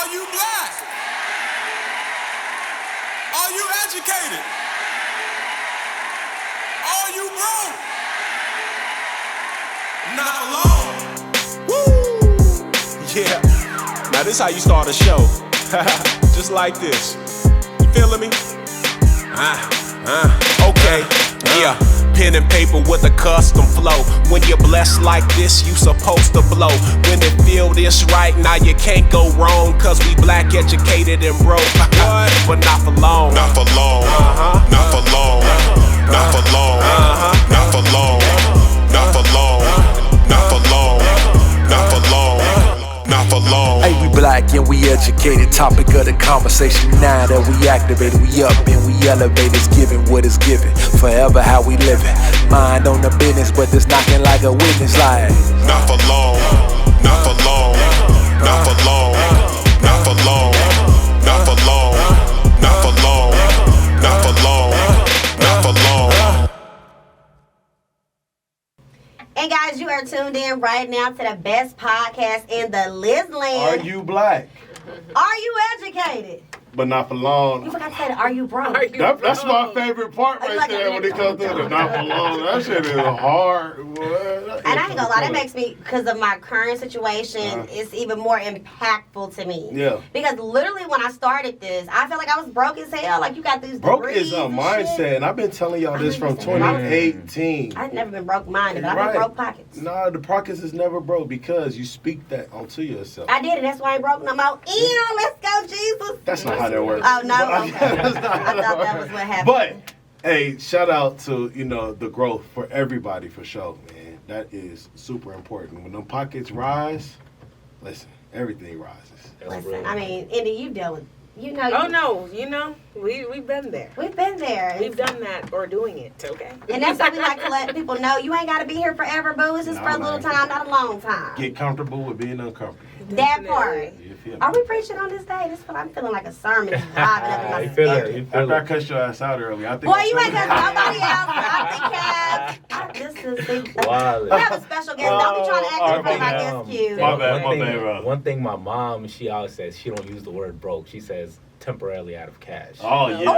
Are you black? Are you educated? Are you broke? Not alone. Woo! Yeah. Now this how you start a show. Just like this. You feeling me? Okay. Yeah. Pen and paper with a custom flow. When you're blessed like this, you supposed to blow. When it feel this right, now you can't go wrong. Cause we black, educated, and broke. But not for long. Not for long. Not for long. Not for long. Not for long. Not for long. Not for long. Not for long. Not for long. Hey, we black and we educated. Topic of the conversation now that we activated. We up and we elevate. It's giving what is given. Forever how we living. Mind on the business, but it's knocking like a witness. Like not for long. Not for long. Not for long. Not for long. Not for long. Not for long. Not for long. Not for long. And guys, you are tuned in right now to the best podcast in the Lizland. Are you black? Are you educated? But not for long. You forgot to say, are you broke? That's my favorite part right like there when it comes to the not for long. That shit is hard. Boy. And I ain't gonna lie, that makes me, because of my current situation, it's even more impactful to me. Yeah. Because literally when I started this, I felt like I was broke as hell. Like, you got these Broke degrees is a and mindset, shit. and I've been telling y'all this from 2018. I've never been broke-minded, but I've been broke pockets. Nah, the pockets is never broke because you speak that onto yourself. I did, and that's why I ain't broke no more. Let's go, Jesus. That's not how that works. Oh, no? Okay. That's not I how thought that was what happened. But, hey, shout out to, the growth for everybody for sure, man. That is super important. When them pockets rise, listen, everything rises. Listen, I mean, Indy, you deal with, we've been there. We've been there. We've done that or doing it, okay? And that's what we like to let people know. You ain't got to be here forever, boo. It's just for a little time, not a long time. Get comfortable with being uncomfortable. That part. You feel me? Are we preaching on this day? I'm feeling like a sermon is driving up in my you feel spirit. it. You feel After I it. cussed your ass out earlier, I think. Boy, you ain't got nobody else. I think Wow. we have a special guest. Don't be trying to act in front of my guest queue. My bad, bro. One thing my mom, she always says, she don't use the word broke. She says temporarily out of cash. Oh, yeah.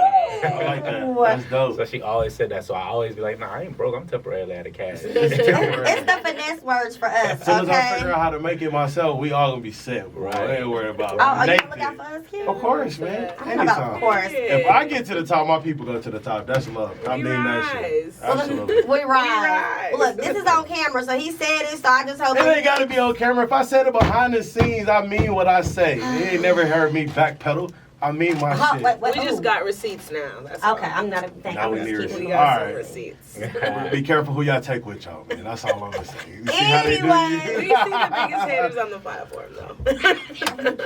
I like that. That's dope. So she always said that. So I always be like, nah, I ain't broke. I'm temporarily out of cash. It's the finesse words for us, As soon as I figure okay? out how to make it myself, we all gonna be set, bro. Right. I ain't worried about it. Oh, you Naked. look out for us, Q? Of course, man. I don't know about of course. If I get to the top, my people go to the top. That's love. I mean that shit. Absolutely. We ride. Look, this is on camera, so he said it, so I just hope It ain't gotta be on camera. If I said it behind the scenes, I mean what I say. You ain't never heard me backpedal. I mean my shit. We just got receipts now. That's Okay, all. I'm not a thank Now we I'm need just receipts. keeping We it got All some right. receipts. Be careful who y'all take with y'all, man. That's all I'm gonna say. You see how they do Anyway. We see the biggest haters on the platform, though.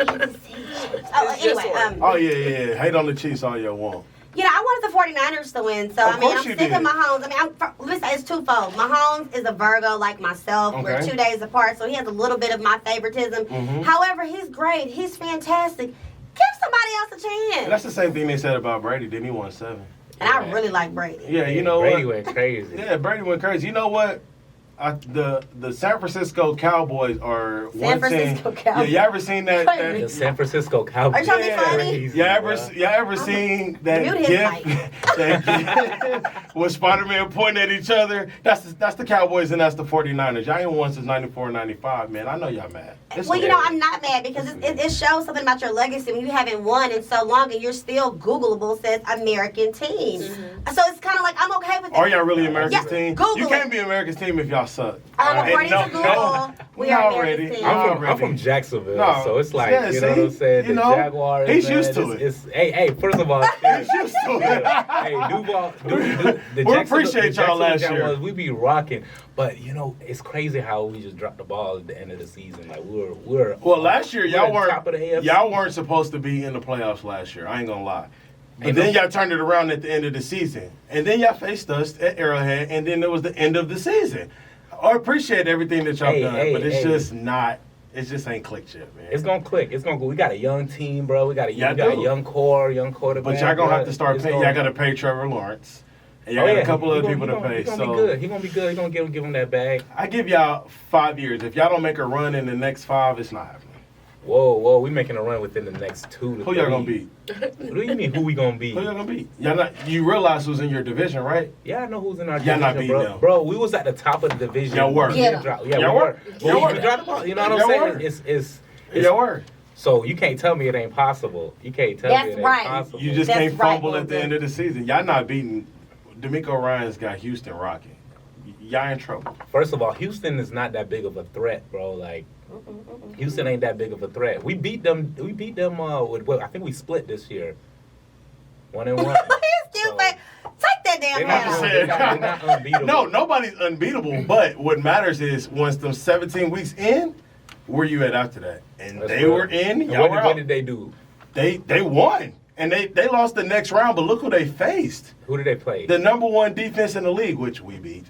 Anyway, Oh, yeah. Hate on the Chiefs all you want. I wanted the 49ers to win, so Of course I'm you sick did. of Mahomes. Let me say it's twofold. Mahomes is a Virgo like myself. We're Okay. 2 days apart, so he has a little bit of my favoritism. However, he's great. He's fantastic. Give somebody else a chance. That's the same thing they said about Brady. Didn't he won 7? And I really like Brady. Yeah, you know Brady what? went crazy. Yeah, Brady went crazy. You know what? The San Francisco Cowboys are San one Francisco team. Cowboys. Yeah, you ever seen that? The San Francisco Cowboys. Are you trying to be funny? Crazy, You bro. ever seen that Mute his gif? mic. That gif with Spider-Man pointing at each other? That's the Cowboys and that's the 49ers. Y'all ain't won since 94, 95, man. I know y'all mad. It's Well, okay. I'm not mad because it shows something about your legacy when you haven't won in so long and you're still Googleable, says American team. So it's kind of like, I'm okay with it. Are y'all really America's Yeah, team? Google You it. can't be America's team if y'all suck. According No, to Google, no. we We are already- American team. I'm from Jacksonville, No. so it's like, Yeah, you know what I'm see? saying? You The know, Jaguars, he's man, used to it. Hey, first of all, He's used to it. hey, Duval, the We Jacksonville- appreciate the y'all last Jacksonville year. Jaguars, we be rocking, but it's crazy how we just dropped the ball at the end of the season. Like we're Well, last year y'all we're top of the AFC. y'all weren't supposed to be in the playoffs last year. I ain't gonna lie. But Ain't then no- y'all turned it around at the end of the season, and then y'all faced us at Arrowhead, and then it was the end of the season. I appreciate everything that y'all done, but it's just not. It just ain't clicked yet, man. It's gonna click. It's gonna go. We got a young team, bro. We got a Y'all a do. young core, young quarterback. But y'all gonna bro. have to start It's paying. gonna- Y'all gotta pay Trevor Lawrence, and y'all got a couple other people to pay. He's gonna So be good. He's gonna be good. He's gonna give him that bag. I give y'all 5 years. If y'all don't make a run in the next 5, it's not happening. Whoa, we making a run within the next 2 to 3. Who y'all gonna beat? What do you mean, who we gonna beat? Who y'all gonna beat? Y'all not, you realize who's in your division, right? Yeah, I know who's in our Y'all division, not beating bro. them. Bro, we was at the top of the division. Y'all were. Yeah. Yeah, Y'all we were. Y'all We were. dropped the ball. You know what I'm Y'all saying? were. It's Y'all were. So you can't tell me it ain't possible. You can't tell That's me it ain't right. possible. You just That's can't right, fumble at the Bunduke. end of the season. Y'all not beating. D'Amico Ryan's got Houston rocking. Y'all in trouble. First of all, Houston is not that big of a threat, bro. Like, Houston ain't that big of a threat. We beat them. With I think we split this year. 1-1. He's stupid. Take that damn They're hat not, off. they're not unbeatable. No, nobody's unbeatable. But what matters is once them 17 weeks in, where you at after that? And That's they real. were in. And Y'all were what out. did they do? They won. And they lost the next round, but look who they faced. Who did they play? The number 1 defense in the league, which we beat.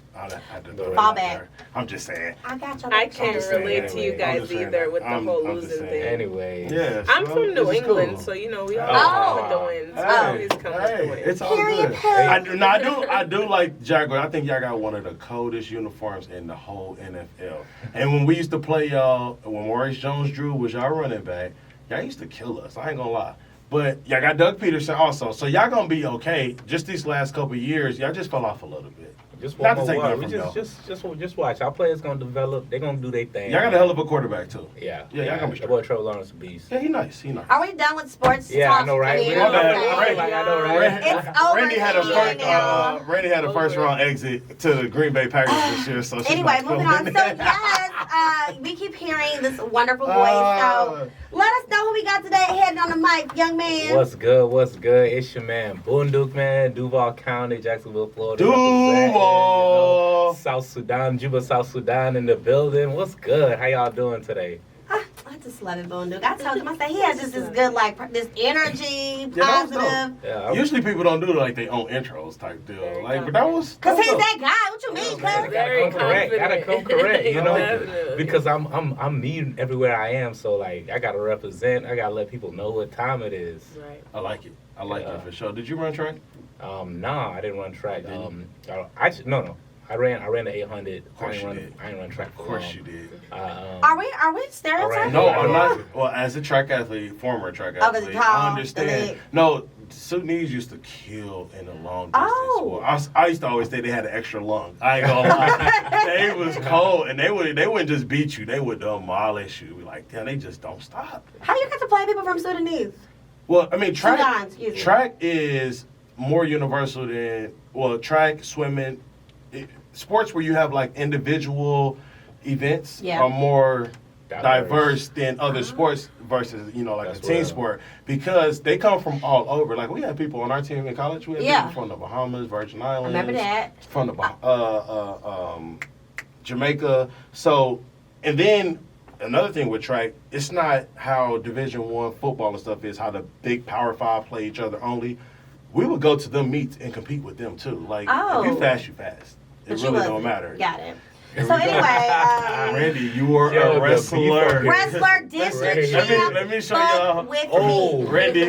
Fall back. I'm just saying. I got you. I can't just saying, relate to you I'm guys just saying either that. with the I'm whole just losing saying. thing. Anyway. Yeah. I'm so from New this is England, cool. so you know we all Oh. come with the wins. Hey, I always come with the hey, wins. it's all Period, good. period. I do like Jaguar. I think y'all got one of the coldest uniforms in the whole NFL. And when we used to play y'all, when Maurice Jones-Drew was y'all running back, y'all used to kill us. I ain't gonna lie. But y'all got Doug Peterson also, so y'all gonna be okay. Just these last couple of years, y'all just fell off a little bit. Just Not one to take more. nothing We from just watch. Our players gonna develop. They gonna do their thing. Y'all got a hell of a quarterback too. Yeah. Yeah, y'all gonna be The boy Trevor Lawrence is a beast. Yeah, he nice. He nice. Are we done with sports? Yeah, talk I know, right? here? We My bad. Okay. Randy- I know, right? It's over Randy had a here first. now. Randy had a first round exit to the Green Bay Packers this year. So she's Anyway, not moving coming. on. So yes, we keep hearing this wonderful voice. So let us know who we got today heading on the mic, young man. What's good? What's good? It's your man Bunduke, man. Duval County, Jacksonville, Florida. representing, Duval. South Sudan, Juba, South Sudan in the building. What's good? How y'all doing today? I just love it, Bunduke. I told him, I said he has just this good, like this energy, that was dope. positive. Yeah, Usually people don't do like their own intros type deal. Very Like, but that was. Cause he's dope. that guy. What you mean, Gotta cuz? Very come correct. Gotta come confident. correct. You know, Definitely. because I'm me everywhere I am. So like, I gotta represent. I gotta let people know what time it is. Right. I like it. I like Yeah. it for sure. Did you run track? Nah, I didn't run track. Didn't No. I ran the 800. Of course you did. I didn't run track. Of course you did. Are we stereotyping? No, I I'm know. not. Well, as a track athlete, former track Oh, 'cause athlete, you're tall, I understand. big. No, Sudanese used to kill in the long distance. Oh. Well, I used to always say they had an extra lung. I ain't gonna lie. They was cold, and they wouldn't just beat you. They would demolish you. Be like, damn, they just don't stop. How you get to play people from Sudanese? Well, I mean, Sudan, excuse me. track is more universal than track, swimming, sports where you have like individual events Yeah. are more diverse than other sports versus like That's a team real. sport because they come from all over. Like we had people on our team in college. We had Yeah. people from the Bahamas, Virgin Islands. Remember that? From the Jamaica. So, and then another thing with track, it's not how Division I football and stuff is, how the big Power 5 play each other only. We would go to them meets and compete with them too. Like if you fast, you fast. It But you really wasn't. don't matter. Got it. Here So we go. anyway, Randy, you were Yo, a the wrestler. beef- wrestler district Let me- champ. let me show fuck y'all. with Oh, me. Randy,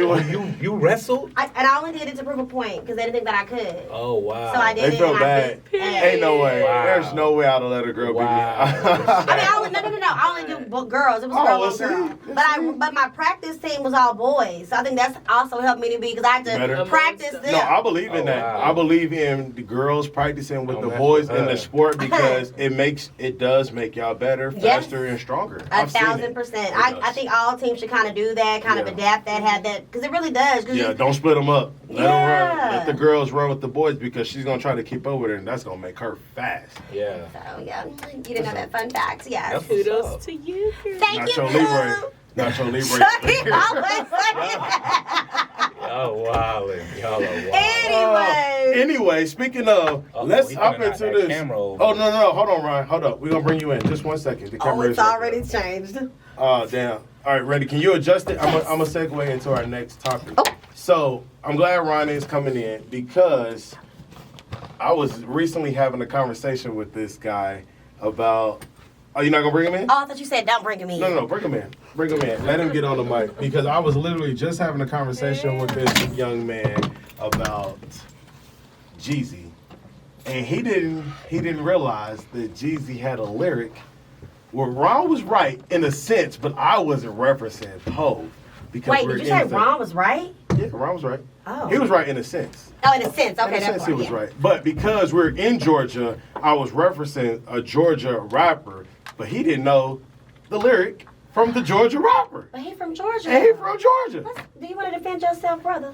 you wrestled? And I only did it to prove a point because they didn't think that I could. Oh wow. So I did They it. felt and I bad. beat- Ain't no way. Wow. There's no way I'd have let a girl beat me. Wow. I mean, I only do girls. It was Oh, girl well, on see? girl. Let's But my practice team was all boys. So I think that's also helped me to be because I had to Better. practice them. No, I believe in Oh, that. wow. I believe in the girls practicing with Don't the mess boys with in her. the sport because it does make y'all better, Yes. faster, and stronger. 1,000%. It I does. think all teams should kind of do that, kind of Yeah. adapt that, have that, because it really does. 'Cause Yeah, you- don't split them up. Let them run. Yeah. Let the girls run with the boys because she's gonna try to keep up with her, and that's gonna make her fast. Yeah. So yeah, you didn't know that fun fact. Yes. That's what's Kudos up. to you, girl. Thank Nacho you. Libre. Nacho Libre. Sorry, always say that. Y'all wildin'. Y'all are wild. Anyway. Anyway, speaking of, let's he hop finna knock into that this. camera over. Oh no, hold on, Ryan. Hold up. We're gonna bring you in. Just 1 second. The Oh, camera it's is already changed. Oh, damn. All right, Randy, can you adjust it? I'm going to segue into our next topic. Oh. So, I'm glad Ronnie is coming in because I was recently having a conversation with this guy about... Oh, you're not going to bring him in? Oh, I thought you said don't bring him in. No, bring him in. Bring him in. Let him get on the mic. Because I was literally just having a conversation with this young man about Jeezy. And he didn't realize that Jeezy had a lyric Well, Ron was right in a sense, but I wasn't referencing Hov. Because Wait, did you say Ron was right? Yeah, Ron was right. Oh. He was right in a sense. Oh, in a sense. Okay, In a that's sense, he was right. But because we're in Georgia, I was referencing a Georgia rapper, but he didn't know the lyric from the Georgia rapper. But he from Georgia. And he from Georgia. Do you want to defend yourself, brother?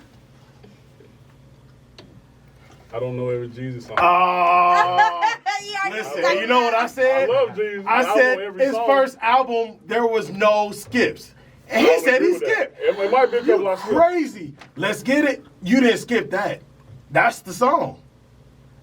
I don't know every Jeezy song. Oh, You listen, already you know what I I said? love Jeezy. I know said every his song. first album, there was no skips. And I he would said agree he with that. skipped. It might be a couple You I skipped. crazy. Let's get it. You didn't skip that. That's the song.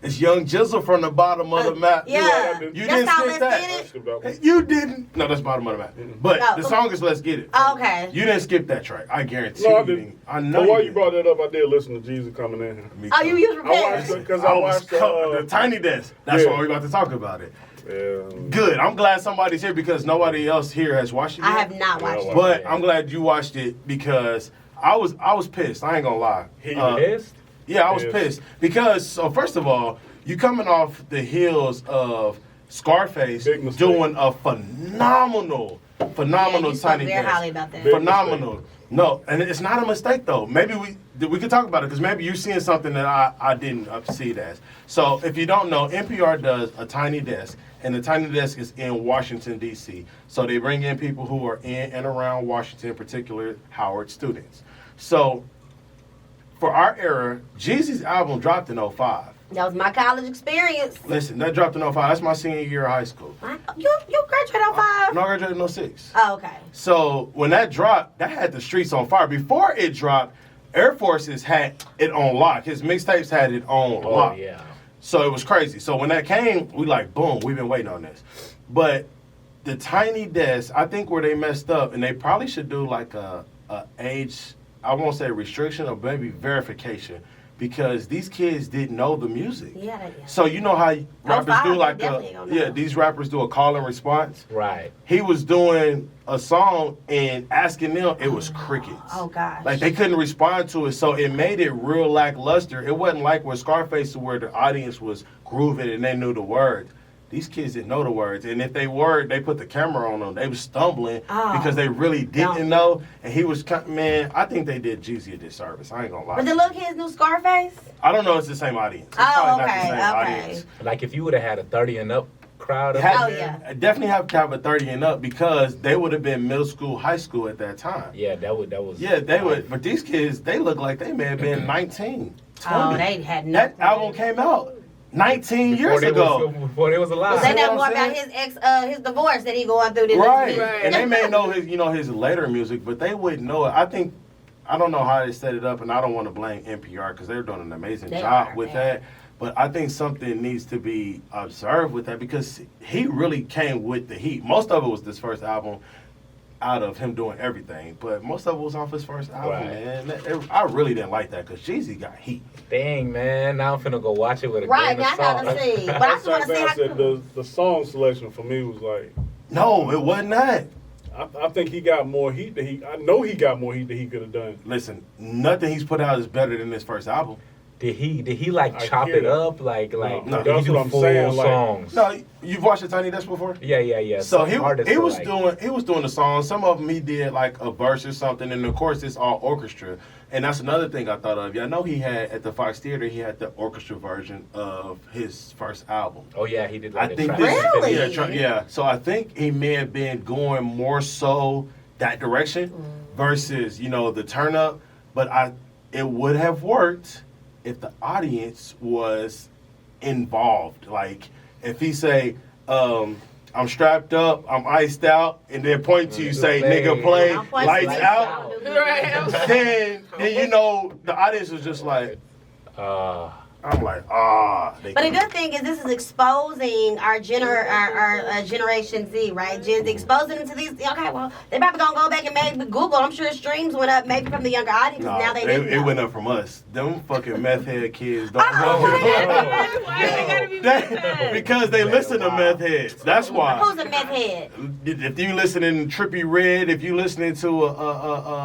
It's Young Jizzle from the bottom of the map. Yeah. You You That's didn't how skip Let's that. Get I It. skipped that one. You didn't. No, that's bottom of the map. But No. the song is Let's Get It. Oh, okay. You didn't skip that track. I guarantee No, I you. didn't. I know But while you didn't. brought that up, I did listen to Jeezy coming in here. Me Oh, too. you was I watched prepared. it because I I was watched the Tiny Desk. That's yeah. what we're about to talk about it. Yeah. Good. I'm glad somebody's here because nobody else here has watched it yet. I have not watched Yeah, it. But I'm glad you watched it because I was pissed. I ain't gonna lie. He Pissed? Yeah, I was Yes. pissed because so first of all, you coming off the heels of Scarface Big mistake. doing a phenomenal Yeah, you spoke Tiny very Desk. highly about that. Big Phenomenal. No, and it's not a mistake though. Maybe we could talk about it because maybe you're seeing something that I didn't see it as. So if you don't know, NPR does a Tiny Desk, and the Tiny Desk is in Washington D.C. So they bring in people who are in and around Washington, particularly Howard students. So for our era, Jeezy's album dropped in 05. That was my college experience. Listen, that dropped in 05. That's my senior year of high school. You graduated on 5? No, I graduated in 06. Oh, okay. So when that dropped, that had the streets on fire. Before it dropped, Air Forces had it on lock. His mixtapes had it on Oh, lock. yeah. So it was crazy. So when that came, we like, boom, we've been waiting on this. But the Tiny Desk, I think where they messed up, and they probably should do like a age, I won't say restriction, or maybe verification, because these kids didn't know the music. Yeah, yeah. So you know how rappers five, do they like definitely don't know. these rappers do a call and response. Right. He was doing a song and asking them, it was crickets. Oh, gosh. Like they couldn't respond to it, so it made it real lackluster. It wasn't like with Scarface where the audience was grooving and they knew the words. These kids didn't know the words, and if they were, they put the camera on them. They was stumbling because they really didn't know. And he was, man, I think they did Jeezy a disservice. I ain't gonna lie. But the little kids knew Scarface? I don't know if it's the same audience. It's Oh, probably not okay, the same okay. audience. Like if you would have had a 30 and up crowd up Had- there, yeah. Definitely have to have a 30 and up because they would have been middle school, high school at that time. yeah, that was. Yeah, they would. But these kids, they look like they may have been 19, 20. Oh, they had no. That album came out 19 years ago. Before they was alive. They know know what more I'm about saying? his divorce that he going through than Right. his music. And they may know his later music, but they wouldn't know it. I don't know how they set it up, and I don't want to blame NPR because they're doing an amazing They job are, with man. that. But I think something needs to be observed with that because he really came with the heat. Most of it was this first album out of him doing everything, but most of it was off his first album, Right. man. I really didn't like that because Jeezy got heat. Dang, man. Now I'm finna go watch it with a Right, grain now I of salt. gotta see. But I just want to see I how. said the song selection for me was like, No, it wasn't that. I think he got more heat than I know he got more heat than he could have done. Listen, nothing he's put out is better than this first album. Did he like I chop hear it that. up like No, did that's he do what I'm full saying, like- songs? No, you've watched the Tiny Desk before? Yeah. So Some artists he are was like- doing the songs. Some of them he did like a verse or something, and of course it's all orchestra. And that's another thing I thought of. Yeah, I know he had at the Fox Theater he had the orchestra version of his first album. Oh yeah, he did I like a think track. this Really? yeah. So I think he may have been going more so that direction versus the turn up. But it would have worked if the audience was involved. Like if he say, I'm strapped up, I'm iced out, and then point to you say, nigga play, I'm pointing lights lights out. out. Then the audience was just like, I'm like, But the good thing is this is exposing our Generation Z, right? Gen Z, exposing them to these. Okay, well, they probably gonna go back and maybe Google. I'm sure streams went up maybe from the younger audience. nah, Now they didn't it know. went up from us. Them fucking meth head kids don't Oh, know. Because they listen to meth heads. That's why. Who's a meth head? If you listening to Trippie Redd, if you listening to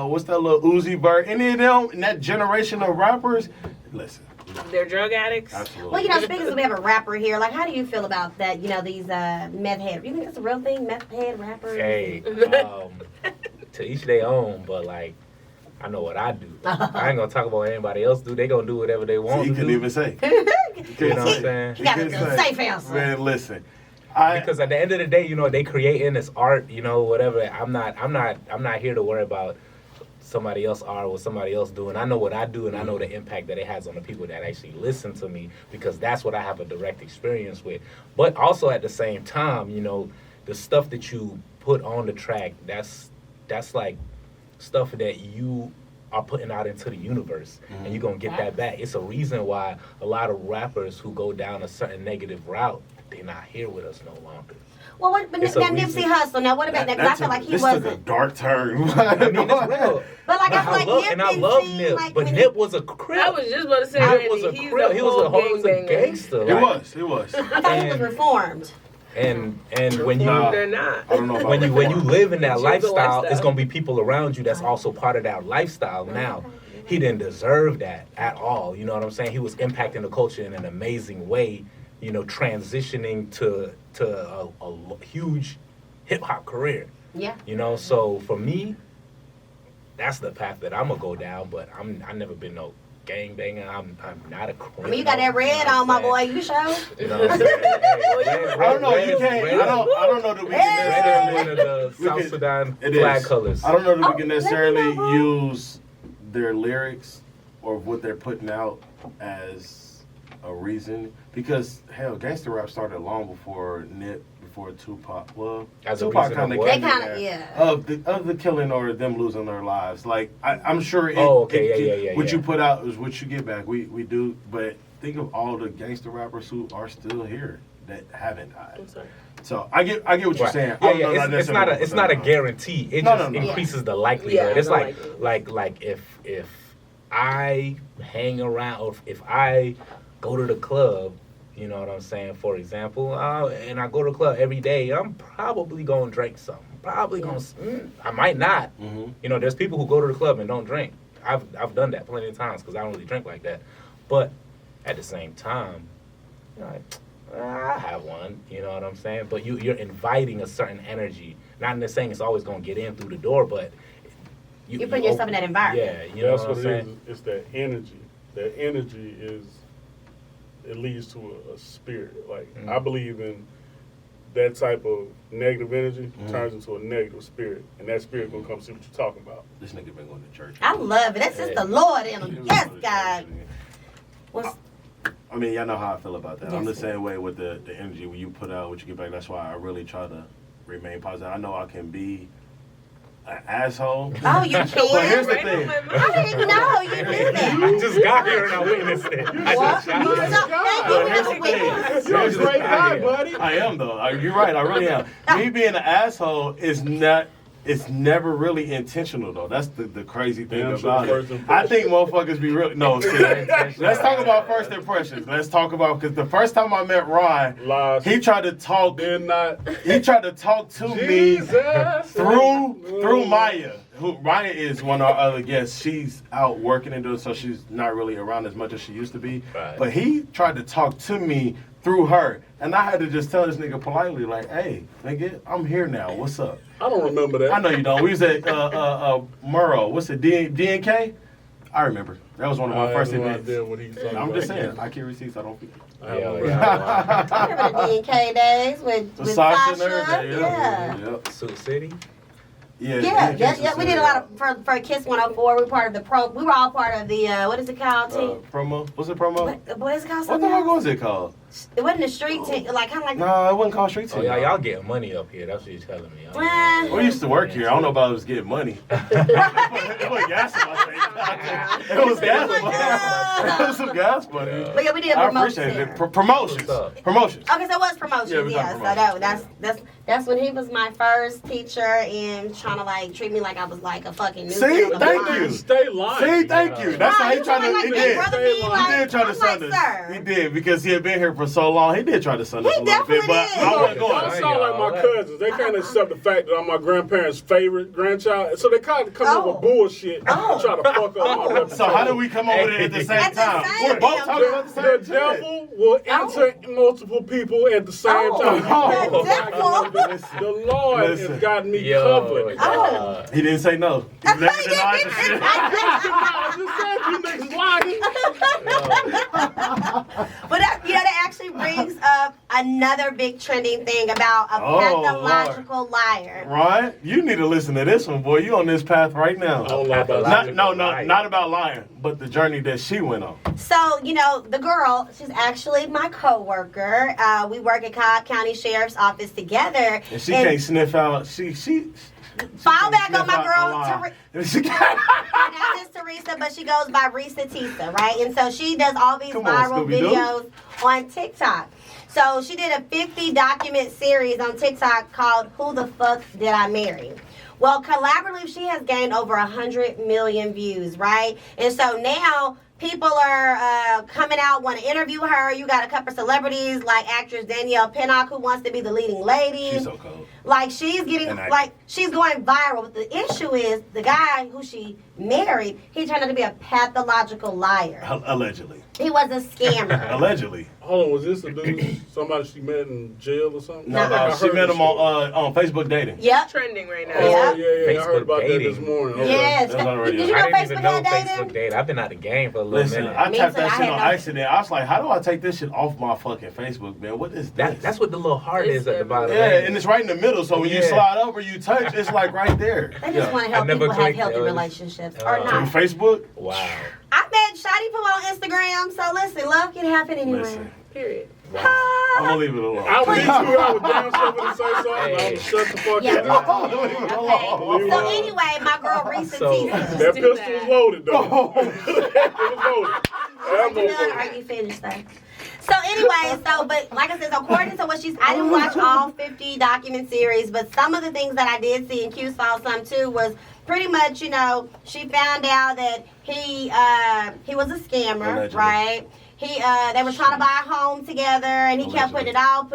what's that little Uzi Vert, any of them in that generation of rappers, listen. They're drug addicts. Absolutely. Well, you know, speaking of, we have a rapper here. Like, how do you feel about that? You know, these meth head. You think that's a real thing? Meth head rappers. Hey, to each their own, but like, I know what I do. I ain't gonna talk about what anybody else do. They gonna do whatever they want. So you to couldn't do. even say. You know what I'm saying? You gotta You do couldn't a say. safe answer. Man, listen. Because at the end of the day, you know, they creating this art, you know, whatever. I'm not here to worry about somebody else art, what somebody else doing. I know what I do, and I know the impact that it has on the people that actually listen to me, because that's what I have a direct experience with. But also at the same time, you know, the stuff that you put on the track, that's like stuff that you are putting out into the universe, and you're gonna get that back. It's a reason why a lot of rappers who go down a certain negative route, they're not here with us no longer. Well, what, but It's now a reason. Nipsey Hussle. Now, what about that? Because I feel like he this took a wasn't. dark turn. I mean, it's real. But like, I feel like Nip and I didn't love seem Nip, like but when Nip was a crip. I was just about to say Nip that. was a He's crip. He was a whole gangbanger. gangster. It like, was. I thought he was reformed. And when you Nah. They're not. I don't know about when you live in that Choose the lifestyle, lifestyle. it's gonna be people around you that's also part of that lifestyle. Now, he didn't deserve that at all. You know what I'm saying? He was impacting the culture in an amazing way. You know, transitioning to a huge hip hop career. Yeah. You know, so for me, that's the path that I'm gonna go down. But I've never been no gangbanger. I'm not a criminal. I mean, you got that red on, my boy. You sure? You know what I'm saying? Hey, I don't know. You can't. I don't know that we can necessarily. one of the We South can- Sudan It flag is. colors. I don't know that we can let me necessarily know. use their lyrics or what they're putting out as a reason, because hell, gangster rap started long before Nip, before Tupac. Well, As a Tupac reason kind of of what? They kinda- yeah. of the killing or them losing their lives. Like I'm sure. What you put out is what you get back. We do, but think of all the gangster rappers who are still here that haven't died. I'm sorry. So I get what you're Right. saying. Yeah, I don't know yeah. that It's necessarily not a what guarantee. It No, just no, no. increases the likelihood. Yeah, It's the like if I hang around, or if I go to the club, you know what I'm saying? For example, and I go to the club every day, I'm probably gonna drink something. Probably gonna. I might not. Mhm. You know, there's people who go to the club and don't drink. I've done that plenty of times because I don't really drink like that. But at the same time, you know, I have one. You know what I'm saying? But you're inviting a certain energy. Not in saying it's always gonna get in through the door, but You put yourself in that environment. Yeah, you know That's what I'm what saying? it is. It's that energy. That energy it leads to a spirit. Like I believe in that type of negative energy turns into a negative spirit, and that spirit gonna come see what you're talking about. This nigga been going to church. I love it. That's just the Lord in him. Yes, God. What's, I mean, y'all know how I feel about that. I'm the Yes, same way with the energy when you put out, what you get back. That's why I really try to remain positive. I know I can be an asshole. oh, you But here's can? the Right on thing. my mind. I didn't know you did that. I just got here and I witnessed it. I What? just got You here. so- thank you, Here's the Mr. thing. Witness. You're a Just great got guy, here. buddy. I am though. You're right. I really am. Me being an asshole is not. It's never really intentional though. That's the crazy thing Yeah, I'm sure about first it. impression. I think motherfuckers be real. No, see, let's talk about first impressions. Let's talk about, because the first time I met Ron, Lies. he tried to talk. They're not. He tried to talk to me Jesus. through Maya, who Maya is one of our other guests. She's out working and doing, so she's not really around as much as she used to be. Right. But he tried to talk to me through her, and I had to just tell this nigga politely, like, "Hey, nigga, I'm here now. What's up?" I don't remember that. I know you don't. We was at Murrow. What's it? D&K? I remember. That was one of my I first have no events. idea what he's talking I'm about. just saying. I keep receipts. I don't forget. I have no Yeah, I remember the D&K days with Sasha Sasha. and everything. Yeah. Sioux City. Yeah. We did a lot of for Kiss 104. We were part of the We were all part of the what is it called? Team? Promo. What's it, promo? What is it called? What the Something fuck else? was it called? It wasn't a street team. Like kind of like. No, it wasn't called Street Oh, Team. y'all getting money up here. That's what you're telling me. We used to work here. I don't know about it was getting money. It was gas in my tank. It was gas in my It was some gas money. But yeah, we did I promotions appreciate there. it. Promotions. What's up? Promotions. Okay, so it was promotions, Yeah, we yeah. done So that's when he was my first teacher and trying to like treat me like I was like a fucking new See? kid on the Thank block. you. Stay lying. See, thank you. That's how he tried to. Like He big did. brother me, He like, did try to I'm send like, us. sir. He did, because he had been here for for so long. He did try to son us He a little bit, definitely but did. I wasn't Y'all going. sound like my cousins. They can't accept the fact that I'm my grandparents' favorite grandchild. So they kind of come up with bullshit and try to fuck up my reputation. So how did we come over there at the same At the time? same We're both time. talking about the The same shit. devil will enter multiple people at the same time. The devil? The Lord Listen. has got me Yo, covered. dog. He didn't say no. He never denied the shit. I just said you niggas lying. But that actually brings up another big trending thing about a Oh, pathological liar. Right? You need to listen to this one, boy. You on this path right now. I don't lie about Pathological that. Not about lying, but the journey that she went on. So, the girl, she's actually my coworker. We work at Cobb County Sheriff's Office together. And she can't sniff out. She Fall back on sniff my out a girl, lie. Teresa. Now, this is Teresa, but she goes by Reesa Teesa, right? And so she does all these Come on, viral Scooby-Doo. videos on TikTok. So she did a 50 document series on TikTok called Who the Fuck Did I Marry? Well, collaboratively, she has gained over 100 million views, right? And so now people are coming out, want to interview her. You got a couple celebrities like actress Danielle Pinnock, who wants to be the leading lady. She's so cold. Like she's getting, And I- like she's going viral. But the issue is the guy who she married, he turned out to be a pathological liar. Allegedly. He was a scammer. Allegedly. Hold on, was this a dude, somebody she met in jail or something? No. I think I She heard met this him on Facebook dating. Yep. Trending right now. Oh, Yeah. yeah, I heard Facebook about that dating. this morning. Okay. Yes. That's on the radio. Did you know I didn't Facebook even know had dating? Facebook date. I've been out the game for a little Listen, minute. I Me tapped too. that I shit had on no- accident. I was like, how do I take this shit off my fucking Facebook, man? What is this? That's what the little heart is at the bottom. Yeah, and it's right in the middle, so when you Yeah. slide over, you touch, it's like right there. They just want to help I never people have clicked healthy those. relationships Oh. or On not. Facebook? Wow. I met Shotty Poo on Instagram, so listen, love can happen anywhere. Listen, Period. I'm gonna leave it alone. I was I was down something to say something. Hey. I'm shut the fuck Yeah. up. Leave it Okay. alone. So anyway, my girl Reesa So- Teesa. That do pistol that. was loaded, though. it was loaded. That Are motherfucker. you finished, sir? So anyway, but like I said, according to what I didn't watch all 50 document series, but some of the things that I did see, and Q saw some too, was pretty much, she found out that he was a scammer, Allegedly. right? They were trying to buy a home together, and he kept putting it off,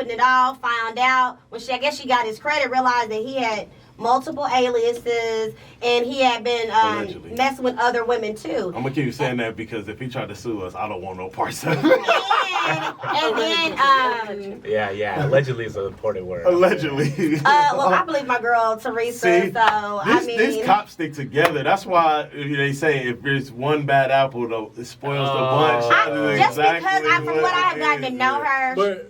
found out, when I guess she got his credit, realized that he had multiple aliases, and he had been Allegedly. messing with other women too. I'm gonna keep saying that because if he tried to sue us, I don't want no parts of it. And then, Yeah. Allegedly is an important word. Allegedly. well, I believe my girl Teresa. See, So I mean, these cops stick together. That's why they say if there's one bad apple, it spoils the bunch. just Exactly because from what I have it gotten to is, know yeah. her,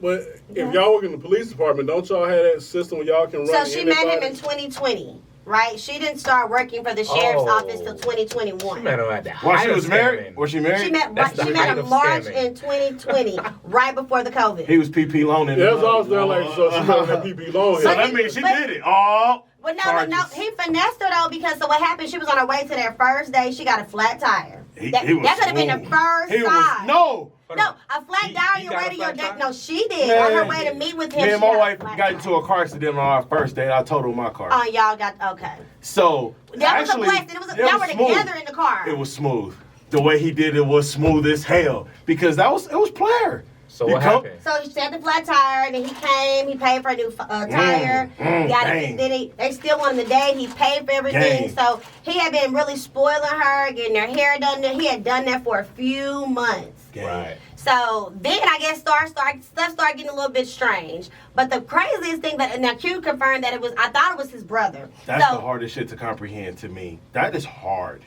But if y'all work in the police department, don't y'all have that system where y'all can so run she met him anybody? in 2020, right? She didn't start working for the sheriff's Oh. office till 2021. She met him at the While height she of was married? scamming. Was she married? She met That's the she height met him of March scamming. in 2020, right before the COVID. He was PP loaning. Yeah, that's all there like so she don't have PP loan So here. that means she did it. All But no, charges. he finessed her though, because so what happened? She was on her way to their first day. She got a flat tire. He That was could have been the smooth. first He sign. no. No, a flat He- tire on he your got way a to your flat date. tire? No, she did. On her way to meet with him. Me and she my got a wife flat got tire. into a car accident on our first date. I totaled my car. Oh, y'all got okay. So That actually, was a blessing. It was it y'all were was smooth. together in the car. It was smooth. The way he did it was smooth as hell because it was player. So You what come- happened? So he had the flat tire, and then he came. He paid for a new tire. Got dang. it. Then they still wanted to date. He paid for everything. Dang. So he had been really spoiling her, getting her hair done. He had done that for a few months. Right. So then I guess stuff started getting a little bit strange. But the craziest thing now Q confirmed that I thought it was his brother. That's so, the hardest shit to comprehend to me. That is hard.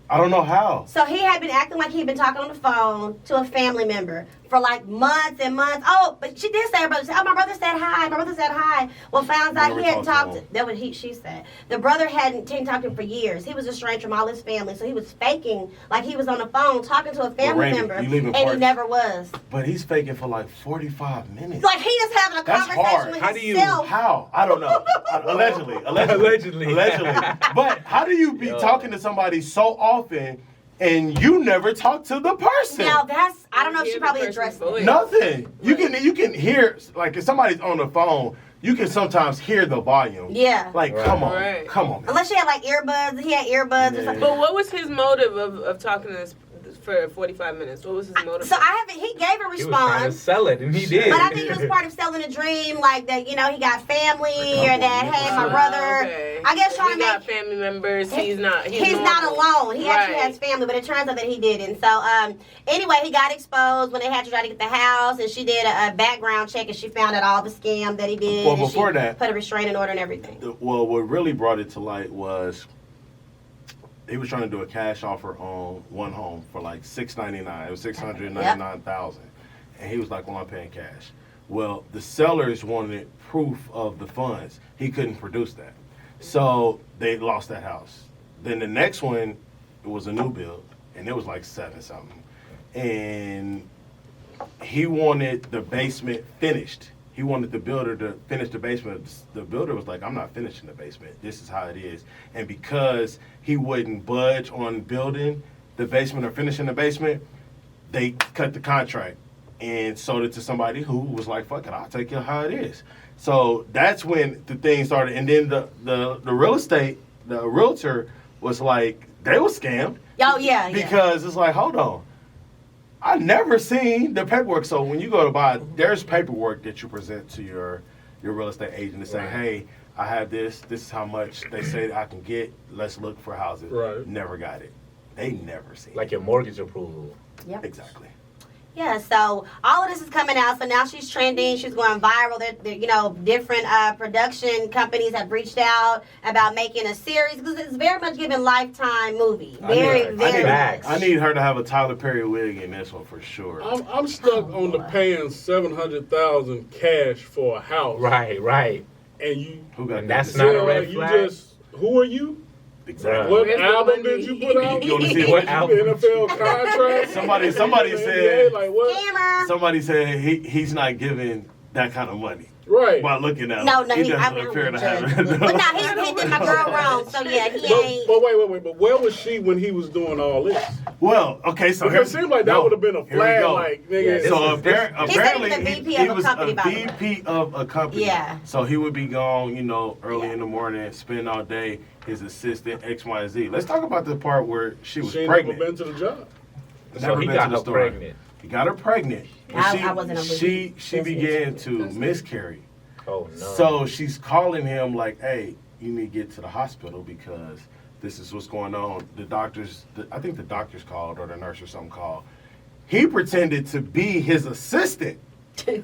I don't know how. So he had been acting like he'd been talking on the phone to a family member for like months and months. Oh, but she did say her brother said, "Oh, my brother said hi. My brother said hi." Well, found out Never he hadn't talked talked. to him. That what she said. The brother hadn't talked to him for years. He was estranged from all his family, so he was faking like he was on the phone talking to a family Randy, member, you leaving and he parts. never was. But he's faking for like 45 minutes. Like he just having a That's conversation hard. with How do you- himself. How? I don't know. Allegedly. Allegedly. But how do you be Yo. talking to somebody so often and you never talk to the person? Now I don't know if Hear she the probably person's addressed it. voice. Nothing. You can hear, like if somebody's on the phone, you can sometimes hear the volume. Yeah. Like, Right. come on. Right. Come on, man. Unless she had like earbuds. He had earbuds or Yeah. something. But what was his motive of talking to this for 45 minutes? What was his motive? So I haven't. He gave a He was trying to response. sell it, and he did. But I think it was part of selling a dream, like that. You know, he got family, or that. Hey, my brother. Okay. I guess trying He to got make. family members. He's not not alone. He actually Right. has family, but it turns out that he didn't. So, anyway, he got exposed when they had to try to get the house, and she did a background check, and she found out all the scam that he did. Well, and before she that- put a restraining order and everything. Well, what really brought it to light was he was trying to do a cash offer on one home for like $699. It was $699,000, and he was like, "Well, I'm paying cash." Well, the sellers wanted proof of the funds. He couldn't produce that, so they lost that house. Then the next one, it was a new build, and it was like 7 something, and he wanted the basement finished. He wanted the builder to finish the basement. The builder was like, "I'm not finishing the basement. This is how it is." And because he wouldn't budge on building the basement or finishing the basement, they cut the contract and sold it to somebody who was like, "Fuck it, I'll take it how it is." So that's when the thing started. And then the real estate, the realtor was like, they were scammed. Oh yeah, Because it's like, hold on. I never seen the paperwork. So when you go to buy, there's paperwork that you present to your real estate agent and say, "Hey, I have this. This is how much they say I can get. Let's look for houses." Right. Never got it. They never seen Like it. your mortgage approval. Yep. Exactly. Yeah, so all of this is coming out. So now she's trending. She's going viral. You know, different production companies have reached out about making a series because it's very much giving Lifetime movie. Very much. I need her to have a Tyler Perry wig in this one for sure. I'm stuck on the paying $700,000 cash for a house. Right. And you. Who got And that? that's not a red you flag. just. Who are you? Exactly. What Where's the album money? did you put out? You wanna see what The album? NFL contract? Somebody NBA, said. like what? Scammer. Somebody said he's not giving that kind of money. Right. By looking at him. No, he I doesn't mean, appear to judge. have it. But no, he did my girl wrong. So yeah, he ain't. But wait. But where was she when he was doing all this? Well, okay, so Because it seemed like that would have been a here we flag, go. like, Yeah, nigga. this So is- apparently He said he was a VP he of a was company, a by the way. VP of a company. Yeah. So he would be gone, early Yeah. in the morning, spend all day, his assistant, X, Y, Z. Let's talk about the part where she was She ain't never pregnant. been to the job. So Never he been got to the her store. pregnant. He got her pregnant. And I wasn't a she business began business. to miscarry. Oh no. So she's calling him like, "Hey, you need to get to the hospital because this is what's going on." I think the doctors called or the nurse or something called. He pretended to be his assistant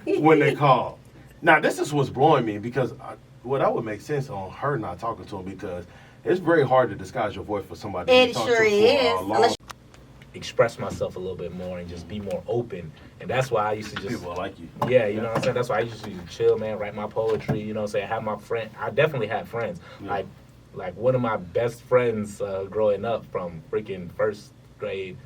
when they called. Now, this is what's blowing me because that would make sense on her not talking to him because it's very hard to disguise your voice for somebody It you talk sure to is. for a long Unless- express myself a little bit more and just be more open. And that's why I used to just people like you. Yeah, you know what I'm saying? That's why I used to chill, man, write my poetry, you know what I'm saying? Have my friend. I definitely had friends. Yeah. Like one of my best friends growing up from freaking first grade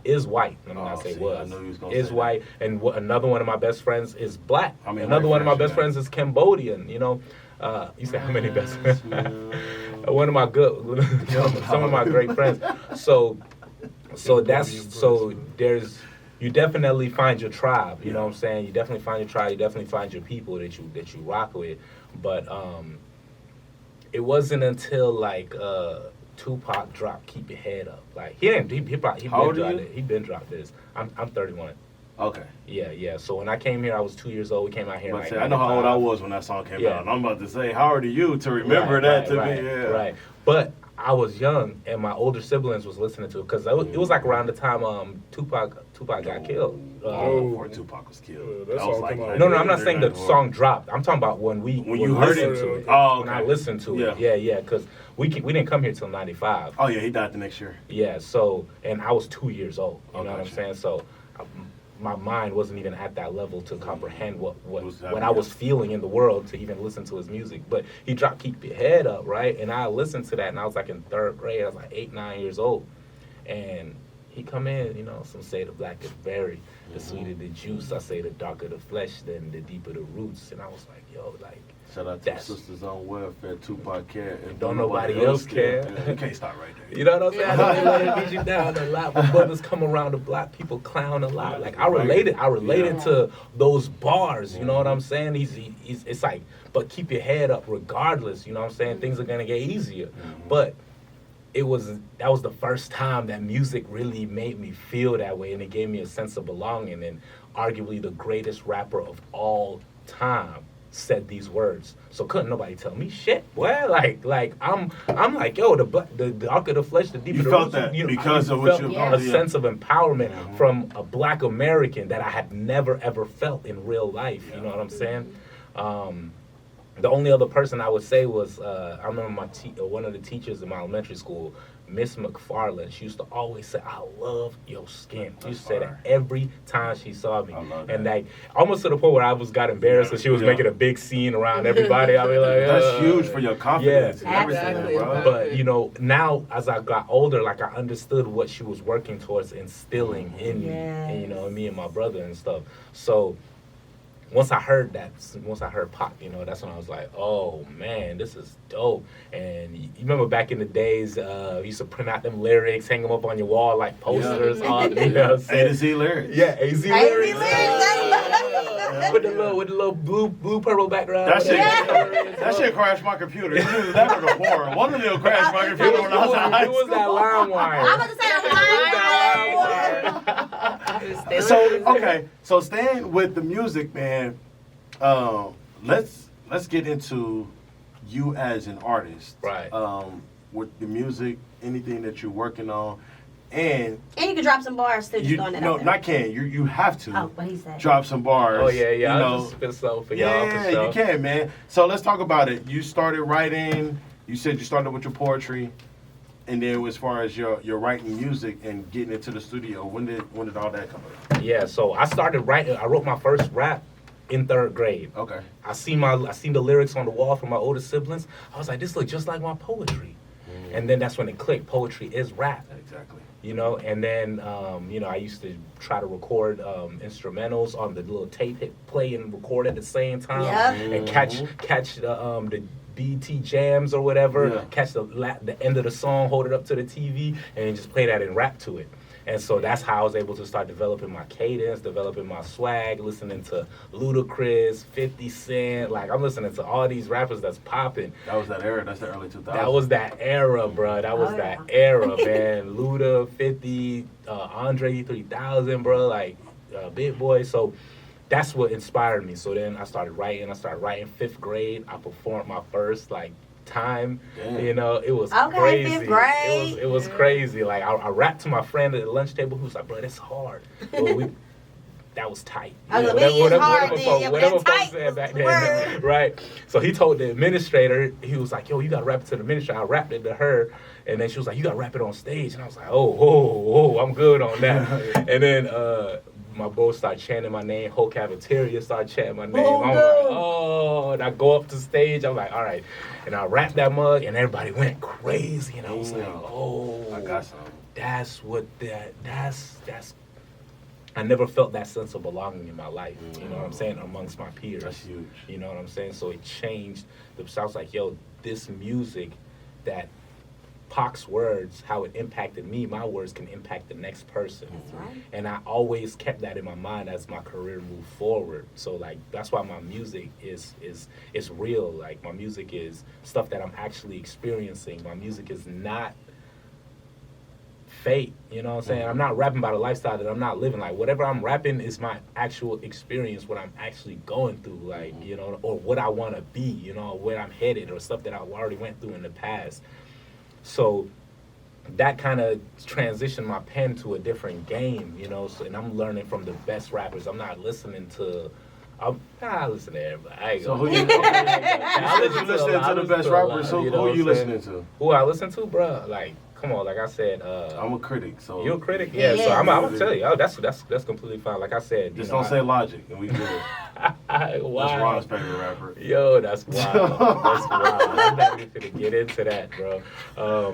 is white. Let me not say see, was. I knew you was gonna Is say white. And another one of my best friends is black. How many Another white one of my friends best you friends is Cambodian, you know? You said how many best friends? One of my good, some of my great friends. So you definitely find your tribe. You know what I'm saying? You definitely find your tribe. You definitely find your people that you rock with. But it wasn't until like Tupac dropped "Keep Your Head Up." Like he How old are you? He been dropped this. I'm 31. Okay. Yeah. So when I came here, I was 2 years old. We came out here. But Like, I know how old I was when that song came Yeah. out. And I'm about to say, how old are you to remember that to me? Yeah. Right. But I was young, and my older siblings was listening to it because it was like around the time Tupac got killed. Before Tupac was killed. Yeah, that That song was like came out. No, I'm not saying the 94. song dropped. I'm talking about when you heard listened it. to it. Oh, When I okay. listened to it. Yeah. Because we didn't come here till '95. Oh yeah, he died the next year. Yeah. So and I was 2 years old. You Oh, know what I'm gotcha. saying? So. My mind wasn't even at that level to comprehend what Was that what I was feeling in the world to even listen to his music. But he dropped "Keep Your Head Up," right? And I listened to that, and I was like in third grade. I was like 8, 9 years old, and he come in. You know, some say the black is berry, the sweeter the juice. I say the darker the flesh, then the deeper the roots. And I was like, yo, like. Shout out to That's- sisters on welfare, Tupac care. And Don't nobody else care. Yeah, you can't stop right there. You know what I'm saying? I know they beat you down a lot. When brothers come around, the black people clown a lot. Like I related to those bars. You know what I'm saying? It's like, but keep your head up regardless. You know what I'm saying? Things are gonna get easier. But that was the first time that music really made me feel that way, and it gave me a sense of belonging. And arguably the greatest rapper of all time said these words, so couldn't nobody tell me shit. Well, like I'm like, yo, the darker the flesh, the deeper You the felt roots. that You know, because I of what felt you a sense of empowerment from a Black American that I had never ever felt in real life. You know what I'm saying? The only other person I would say was I remember one of the teachers in my elementary school, Miss McFarland. She used to always say, "I love your skin." She used to say that every time she saw me, and like almost to the point where I got embarrassed because she was making a big scene around everybody. I'd be like, that's huge for your confidence. Yeah, and everything, bro. But you know, now as I got older, like I understood what she was working towards instilling in me, and you know, me and my brother and stuff. So once I heard Pac, you know, that's when I was like, oh man, this is dope. And you remember back in the days, you used to print out them lyrics, hang them up on your wall like posters. All, you know what I'm saying? A to Z lyrics. Yeah, AZ lyrics. lyrics. With the little blue purple background. That shit crashed my computer. It was that or the porn. One of them crashed my computer when I was in high It was that line wire. I'm about to say So staying with the music, man. Let's get into you as an artist. Right. With the music, anything that you're working on, and you can drop some bars too. you not can you have to. Oh, what he said. Drop some bars. Oh yeah. You I'll know. just spit something for y'all. Yeah, for sure. you can, man. So let's talk about it. You started writing. You said you started with your poetry, and then as far as your writing music and getting into the studio, when did all that come up? Yeah, so I started writing. I wrote my first rap in 3rd grade. Okay. I seen the lyrics on the wall from my older siblings. I was like, this looks just like my poetry. And then that's when it clicked. Poetry is rap. Exactly. You know, and then you know, I used to try to record instrumentals on the little tape, hit play and record at the same time, and catch the BT jams or whatever, catch the end of the song, hold it up to the TV, and just play that and rap to it. And so that's how I was able to start developing my cadence, developing my swag, listening to Ludacris, 50 Cent. Like, I'm listening to all these rappers that's popping. That was that era. That's the early 2000s. That was that era, bro. That was that era, man. Luda, 50, Andre 3000, bro. Like, Big Boy. So that's what inspired me. So then I started writing. 5th grade. I performed my first, like, time. Damn. You know, it was crazy. crazy. 5th grade. It was crazy. Like, I rapped to my friend at the lunch table who was like, bro, that's hard. But that was tight. Whatever folks said back then. Right? So he told the administrator, he was like, yo, you got to rap it to the administrator. I rapped it to her. And then she was like, you got to rap it on stage. And I was like, oh, I'm good on that. And then my bro started chanting my name. Whole cafeteria started chanting my name. I was like, oh, and I go up to stage. I'm like, all right. And I rapped that mug, and everybody went crazy. And I was like, oh, I got something. That's I never felt that sense of belonging in my life. You know what I'm saying? Amongst my peers. That's huge. You know what I'm saying? So it changed. So I was like, yo, this music that Pac's words, how it impacted me, my words can impact the next person. That's right. And I always kept that in my mind as my career moved forward. So like that's why my music is real. Like my music is stuff that I'm actually experiencing. My music is not fake. You know what I'm saying? I'm not rapping about a lifestyle that I'm not living. Like whatever I'm rapping is my actual experience, what I'm actually going through, like, you know, or what I want to be, you know, where I'm headed, or stuff that I already went through in the past. So that kind of transitioned my pen to a different game, you know. So, and I'm learning from the best rappers. I'm not listening to. I listen to everybody. I ain't So gonna- who you listening to the best rappers? you know Who what you I'm listening saying? to? Who I listen to, bro? Like, come on, like I said, I'm a critic, so you're a critic, yeah. So I'm gonna tell you, oh, that's completely fine. Like I said, just you know, don't say Logic, and we good. That's wow. Ron's favorite rapper. Yo, that's wild. That's wild. I'm not even gonna get into that, bro.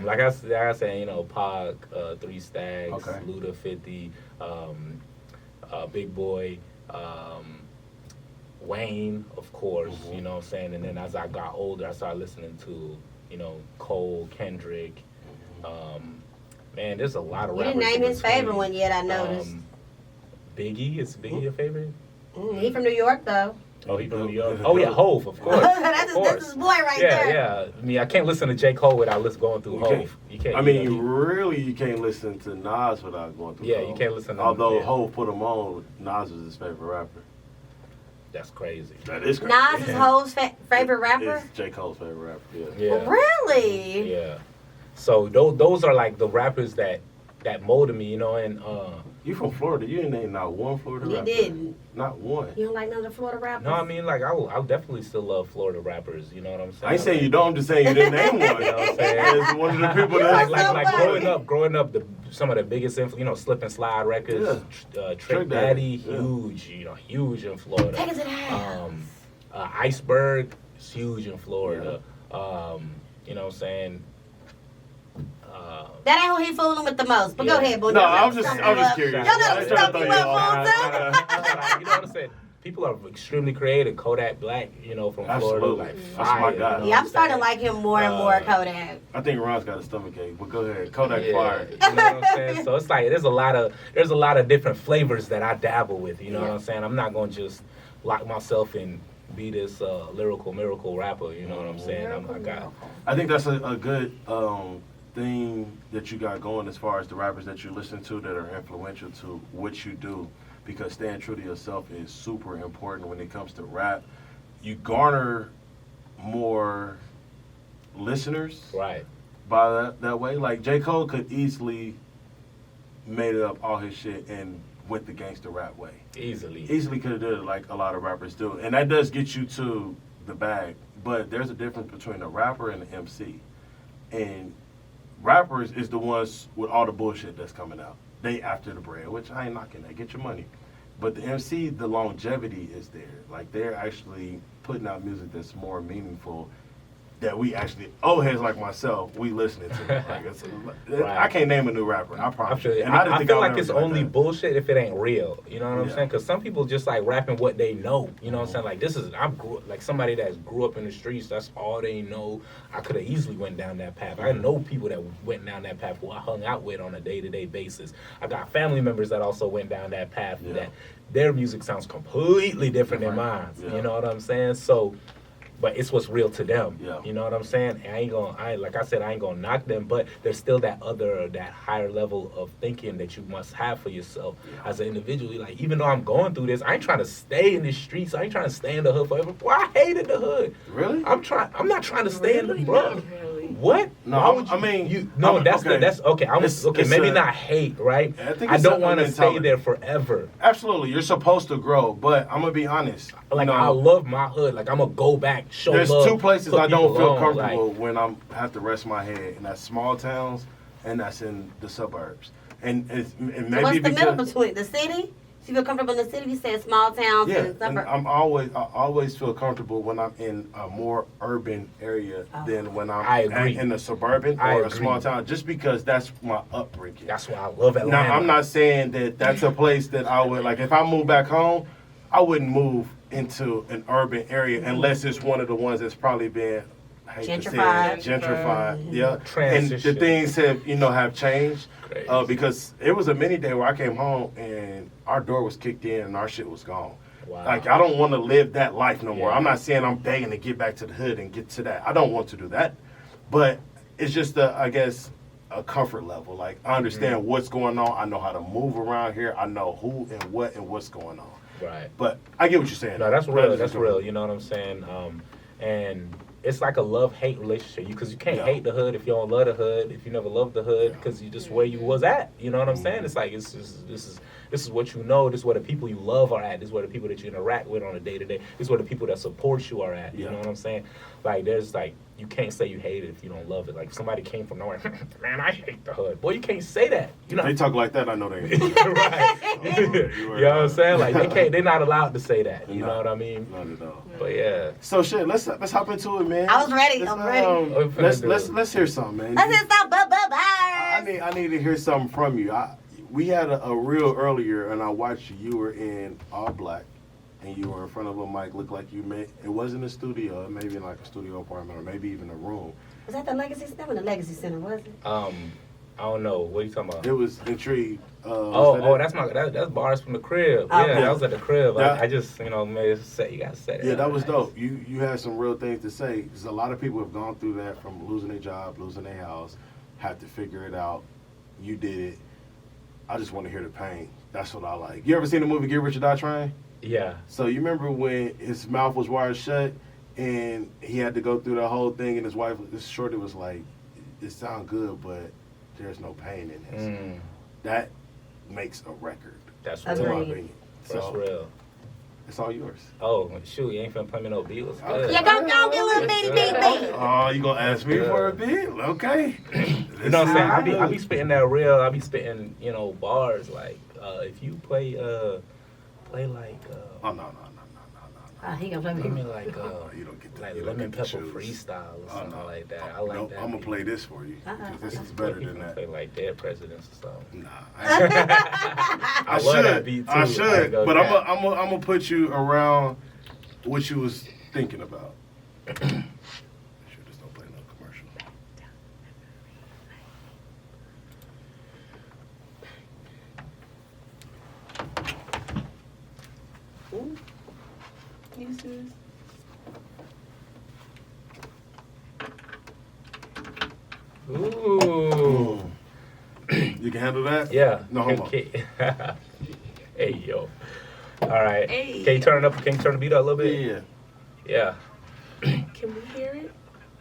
Like I said, you know, Pac, 3 Stacks, Okay. Luda 50, Big Boy, Wayne, of course. You know what I'm saying? And then as I got older, I started listening to, you know, Cole, Kendrick. Man, there's a lot of You rappers. didn't name in his favorite between. one yet, I noticed. Biggie, is Biggie your favorite? He from New York, though. Oh, he from New York. Oh yeah, Hove, of course. That's his boy right there. Yeah. I mean, I can't listen to J. Cole without going through Hove. You can't. I mean, really, you can't listen to Nas without going through. Yeah, Hov. you can't listen to. Although Hove put him on, Nas was his favorite rapper. That's crazy. That is crazy. Nas is Hove's favorite rapper. It's J. Cole's favorite rapper. Yeah. Really? Yeah. So those are like the rappers that molded me, you know, and You from Florida? You didn't name not one Florida rapper. You didn't. Not one. You don't like none of the Florida rappers? no, I mean like I'll definitely still love Florida rappers. You know what I'm saying? I ain't saying you don't. I'm just saying you didn't name one. You know what I'm saying? It's one of the people that like growing up, some of the biggest Slip and Slide records, Trick Daddy, huge, huge in Florida. Take it to the house. Iceberg is huge in Florida. You know what I'm saying? That ain't who he fooling with the most. But go ahead, boy. No, I'm just curious. Y'all know the stuff you up on, too. You know what I'm saying? People are extremely creative. Kodak Black, from Absolutely. Florida, like That's fire. my guy. Yeah, I'm starting to like him more and more, Kodak. I think Ron's got a stomach ache, but go ahead. Kodak fire. You know what I'm saying? So it's like there's a lot of different flavors that I dabble with. You know what I'm saying? I'm not gonna just lock myself and be this lyrical miracle rapper. You know what I'm saying? I think that's a good thing that you got going as far as the rappers that you listen to that are influential to what you do, because staying true to yourself is super important when it comes to rap. You garner more listeners right by that way. Like J. Cole could easily made it up all his shit and went the gangster rap way. Easily could have did it like a lot of rappers do. And that does get you to the bag. But there's a difference between a rapper and an MC. And rappers is the ones with all the bullshit that's coming out. They after the bread, which I ain't knocking that. Get your money. But the MC, the longevity is there. Like, they're actually putting out music that's more meaningful, that we actually, old heads like myself, we listening to. Like, I can't name a new rapper. I promise you. And I feel like it's only bullshit if it ain't real. You know what I'm saying? Because some people just like rapping what they know. You know what I'm saying? Like, like somebody that grew up in the streets. That's all they know. I could have easily went down that path. I know people that went down that path who I hung out with on a day-to-day basis. I got family members that also went down that path. That their music sounds completely different than mine. You know what I'm saying? So. But it's what's real to them. You know what I'm saying? And like I said, I ain't gonna knock them, but there's still that higher level of thinking that you must have for yourself as an individual. Like, even though I'm going through this, I ain't trying to stay in the streets. I ain't trying to stay in the hood forever. Boy, I hated the hood. Really? I'm not trying to stay in the bro. What? No, that's okay. Maybe not hate, right? I don't want to stay there forever. Absolutely, you're supposed to grow, but I'm gonna be honest. Like, I love my hood. Like, I'm gonna go back, show There's love. There's two places I don't feel comfortable like, when I have to rest my head, and that's small towns, and that's in the suburbs. And maybe so what's the middle between the city? So you feel comfortable in the city? You said small towns and suburbs. I always feel comfortable when I'm in a more urban area than when I'm in a suburban or a small town, just because that's my upbringing. That's why I love Atlanta. Now, I'm not saying that that's a place that I would, like, if I move back home, I wouldn't move into an urban area unless it's one of the ones that's probably been gentrified. Yeah. Transition. And the things have changed. Because it was a mini day where I came home and our door was kicked in and our shit was gone. Wow. Like, I don't want to live that life no more. I'm not saying I'm begging to get back to the hood and get to that. I don't want to do that. But it's just, I guess, a comfort level. Like, I understand what's going on. I know how to move around here. I know who and what's going on. Right. But I get what you're saying. No, that's real. That's real. You know what I'm saying? And it's like a love-hate relationship, because you can't hate the hood if you don't love the hood, if you never loved the hood, because you just where you was at. You know what I'm saying? It's like, this is what you know. This is where the people you love are at. This is where the people that you interact with on a day-to-day. This is where the people that support you are at. You know what I'm saying? Like, there's like, you can't say you hate it if you don't love it. Like, if somebody came from nowhere, man, I hate the hood. Boy, you can't say that. You know, they talk like that, I know they ain't. Right. You know what I'm saying? Like, they're not allowed to say that. You know what I mean? Not at all. But yeah. So shit, let's hop into it, man. I was ready. I'm ready. Let's hear something, man. Let's hear something. I need to hear something from you. We had a reel earlier, and I watched you. You were in all black, and you were in front of a mic. Looked like you it wasn't a studio. Maybe in like a studio apartment, or maybe even a room. Was that the Legacy Center? The Legacy Center, was it? I don't know. What are you talking about? It was Intrigue. That's bars from the crib. Oh, Yeah, okay. that was at the crib. That- I just, you got to set it. Yeah, up that was nice. dope. You had some real things to say, because a lot of people have gone through that, from losing their job, losing their house, had to figure it out. You did it. I just want to hear the pain. That's what I like. You ever seen the movie Get Rich or Die Trying? Yeah. So you remember when his mouth was wired shut and he had to go through the whole thing, and his wife, this shorty, was like, it sounds good, but there's no pain in this. That makes a record. That's Agreed. real. In my opinion. That's So real. it's all yours. Oh, shoot, you ain't finna play me no beat. What's good? Yeah, go get a little bitty beat. Oh, you gonna ask me for a beat? Okay. You know what I'm saying? I be spitting that real. I be spitting, bars like if you play like Oh, no. He gonna play give me. me like You don't get to, like you don't lemon get to pepper choose. freestyle or Oh, something no. like that. I like Nope, that. I'm gonna beat. play this for you, because this is better than that. Play like Dead Presidents or something. Nah, I love that beat too. I ain't should, gonna but cap. I'm gonna put you around what you was thinking about. Sure, just don't play no commercial. Ooh. You serious? Ooh. You can handle that? Yeah. No homo. Hey yo. All right. Hey. Can you turn it up? Can you turn the beat up a little Yeah. bit? Yeah. Can we hear it?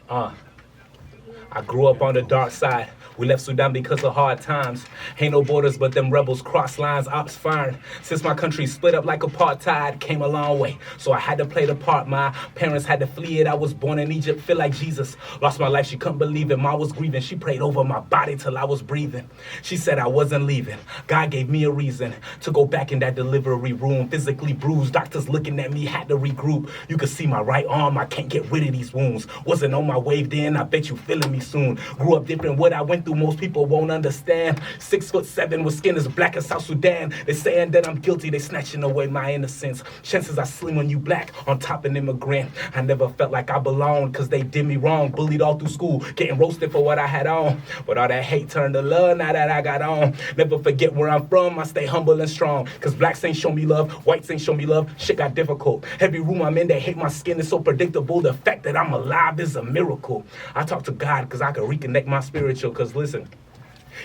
I grew up on the dark side. We left Sudan because of hard times. Ain't no borders, but them rebels cross lines, ops firing. Since my country split up like apartheid, came a long way. So I had to play the part. My parents had to flee it. I was born in Egypt, feel like Jesus. Lost my life, she couldn't believe it. Mom was grieving. She prayed over my body till I was breathing. She said I wasn't leaving. God gave me a reason to go back in that delivery room. Physically bruised, doctors looking at me, had to regroup. You could see my right arm, I can't get rid of these wounds. Wasn't on my wave then, I bet you feeling me soon. Grew up different, what I went through most people won't understand. 6'7" with skin as black as South Sudan. They saying that I'm guilty, they snatching away my innocence. Chances are slim when you black, on top an immigrant. I never felt like I belonged, cause they did me wrong. Bullied all through school, getting roasted for what I had on. But all that hate turned to love now that I got on. Never forget where I'm from, I stay humble and strong. Cause blacks ain't show me love, whites ain't show me love. Shit got difficult. Every room I'm in, they hate my skin, it's so predictable. The fact that I'm alive is a miracle. I talk to God cause I can reconnect my spiritual. Cause listen,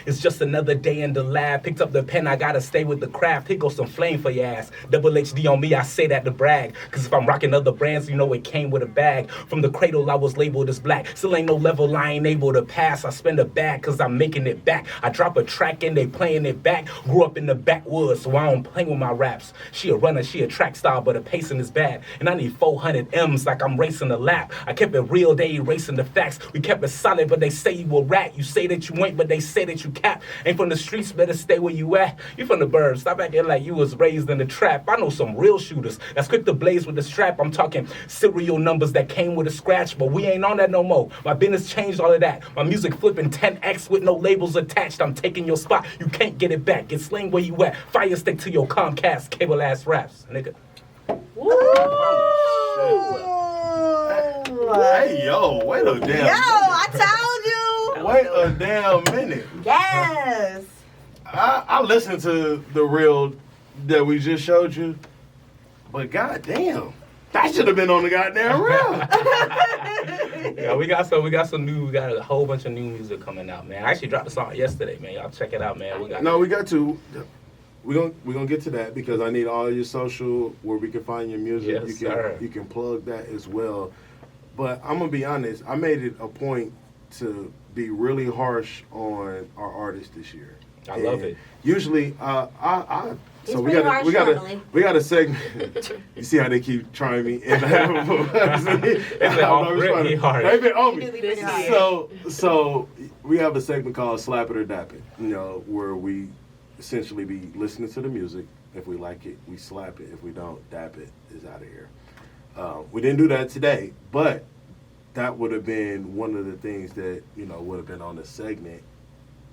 it's just another day in the lab. Picked up the pen, I gotta stay with the craft. Here goes some flame for your ass. Double HD on me, I say that to brag. Cause if I'm rocking other brands, you know it came with a bag. From the cradle, I was labeled as black. Still ain't no level I ain't able to pass. I spend a bag cause I'm making it back. I drop a track and they playing it back. Grew up in the backwoods, so I don't play with my raps. She a runner, she a track star, but her pacing is bad. And I need 400 M's like I'm racing a lap. I kept it real, they erasing the facts. We kept it solid, but they say you a rat. You say that you ain't, but they say that you cap. Ain't from the streets, better stay where you at. You from the burbs, stop acting like you was raised in the trap. I know some real shooters that's quick to blaze with the strap. I'm talking serial numbers that came with a scratch, but we ain't on that no more. My business changed all of that. My music flipping 10x with no labels attached. I'm taking your spot, you can't get it back. Get sling where you at. Fire stick to your Comcast cable ass raps, nigga. Hey, yo, wait a damn Yo, I told you. Wait a damn minute. Yes. I listened to the reel that we just showed you, but goddamn, that should have been on the goddamn reel. Yeah, we got a whole bunch of new music coming out, man. I actually dropped a song yesterday, man. Y'all check it out, man. We got to. We're gonna get to that because I need all your social where we can find your music. Yes, sir. You can plug that as well. But I'm gonna be honest, I made it a point to be really harsh on our artists this year. I love it. Usually, So we got a segment. You see how they keep trying me? They've been on me. Pretty hard. So we have a segment called Slap It or Dap It. You know, where we essentially be listening to the music. If we like it, we slap it. If we don't, dap it is out of here. We didn't do that today, but that would have been one of the things that, would have been on the segment.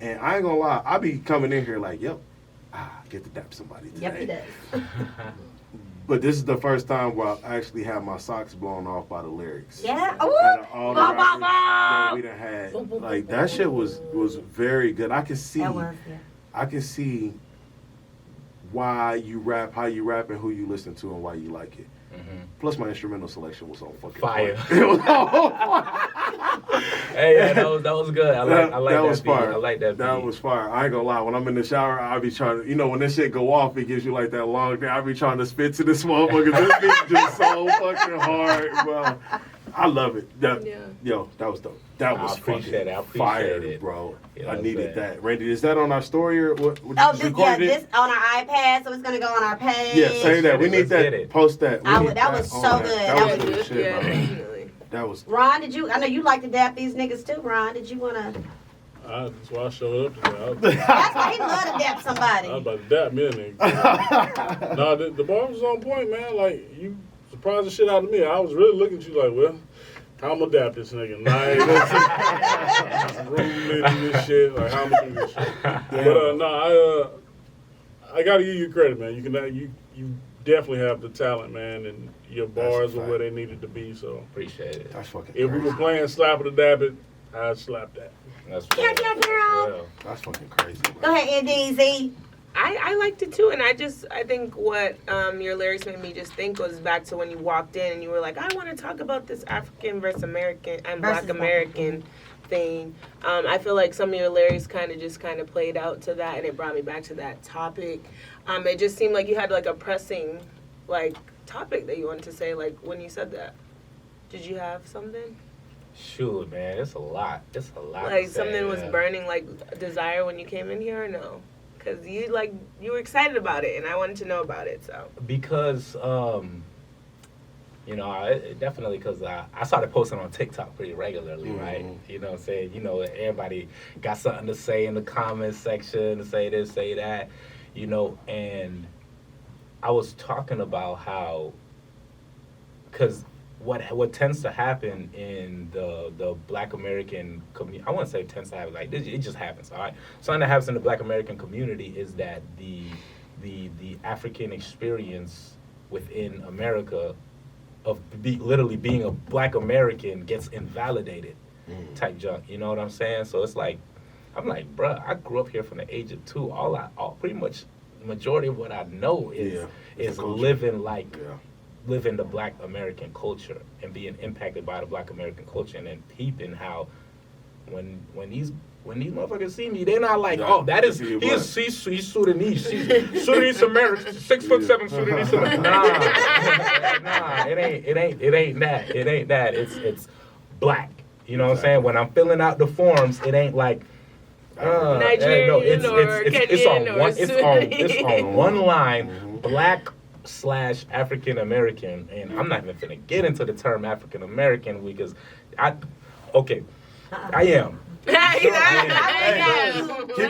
And I ain't gonna lie, I be coming in here like, yep, get to dap somebody today. Yep, he does. But this is the first time where I actually had my socks blown off by the lyrics. Yeah. Out Ooh. of all the rappers that we done had, like that shit was very good. I can see, That was, yeah. I can see why you rap, how you rap, and who you listen to, and why you like it. Plus, my instrumental selection was on fucking Fire. point. It was on fire. Hey, yeah, that was good. I like that was beat. fire. I like that beat. That was fire. I ain't gonna lie. When I'm in the shower, I be trying to, when this shit go off, it gives you like that long thing. I be trying to spit to this motherfucker. This beat just so fucking hard, bro. I love it. Yo, that was dope. That was appreciate fucking it. I appreciate fire, it. bro. You know I what I'm needed saying? that. Randy, is that on our story or what? Oh, Did you this, yeah, record it? this on our iPad, so it's gonna go on our page. Yeah, say that. We need Let's get that. it. Post that. We need that was on so there. good. That was Yeah, good shit, bro. definitely. That was. Ron, I know you like to dap these niggas too, Ron. Did you wanna? That's why I showed up today. That's why he love to dap somebody. I was about to dap me a nigga. Nah, the bar was on point, man. Like, you surprised the shit out of me. I was really looking at you like, well, how I'm gonna dap this nigga? Nice. Room this shit. Like, how I'm gonna do this shit? But, I gotta give you credit, man. You definitely have the talent, man, and your bars were where they needed to be, so. Appreciate it. That's fucking If we crazy. were playing Slap It or Dap It, I'd slap that. That's Yeah, real. yeah, That's girl. real. That's fucking crazy, Go bro. ahead, NDZ. I liked it too, and I think what your lyrics made me just think was back to when you walked in and you were like, I want to talk about this African versus American and Black American thing. I feel like some of your lyrics kind of played out to that, and it brought me back to that topic. It just seemed like you had like a pressing like topic that you wanted to say, like when you said that. Did you have something? Shoot, man, it's a lot. It's a lot. Like to say, something was yeah. like desire when you came in here, or no? Because you were excited about it, and I wanted to know about it. So Because, definitely because I started posting on TikTok pretty regularly, right? You know what I'm saying? Everybody got something to say in the comments section, to say this, say that, and I was talking about how, because what tends to happen in the Black American community, I wouldn't say tends to happen, like it just happens, all right? Something that happens in the Black American community is that the African experience within America of literally being a Black American gets invalidated type junk, you know what I'm saying? So it's like, I'm like, bruh, I grew up here from the age of 2. All pretty much the majority of what I know is living living the Black American culture and being impacted by the Black American culture, and then peeping how when these motherfuckers see me, they're not like, oh, that is he's Sudanese, he's Sudanese American, 6'7" Sudanese American. Nah, it ain't that. It's Black. You know what I'm saying? When I'm filling out the forms, it ain't like Nigerian no, or Kenyan or it's on one line, Black / African American, and I'm not even gonna get into the term African American because I am. Keep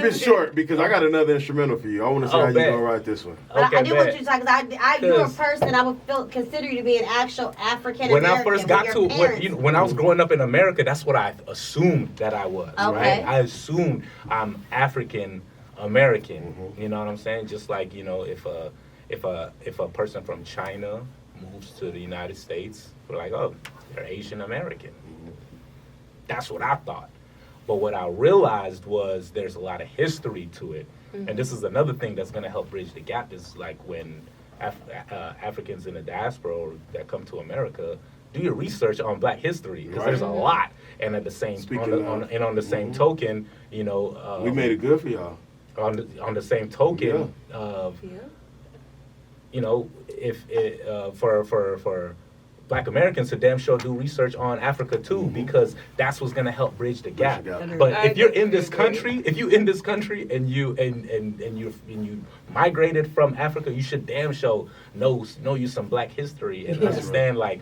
it short because I got another instrumental for you. I want to see how you gonna write this one. But Okay, I do want bet. you to talk because you're a person I would consider you to be an actual African American. When I first got to when I was growing up in America, that's what I assumed that I was. Okay. Right? I assumed I'm African American. You know what I'm saying? Just like if a person from China moves to the United States, we're like, oh, they're Asian American. That's what I thought. But what I realized was there's a lot of history to it. And this is another thing that's going to help bridge the gap is like when Africans in the diaspora that come to America, do your research on Black history because there's a lot. And at the same on the same token, we made it good for y'all. On the same token of if it, for Black Americans to damn sure do research on Africa too, because that's what's gonna help bridge the gap. But if you're in this country, and you migrated from Africa, you should damn sure know you some Black history and understand like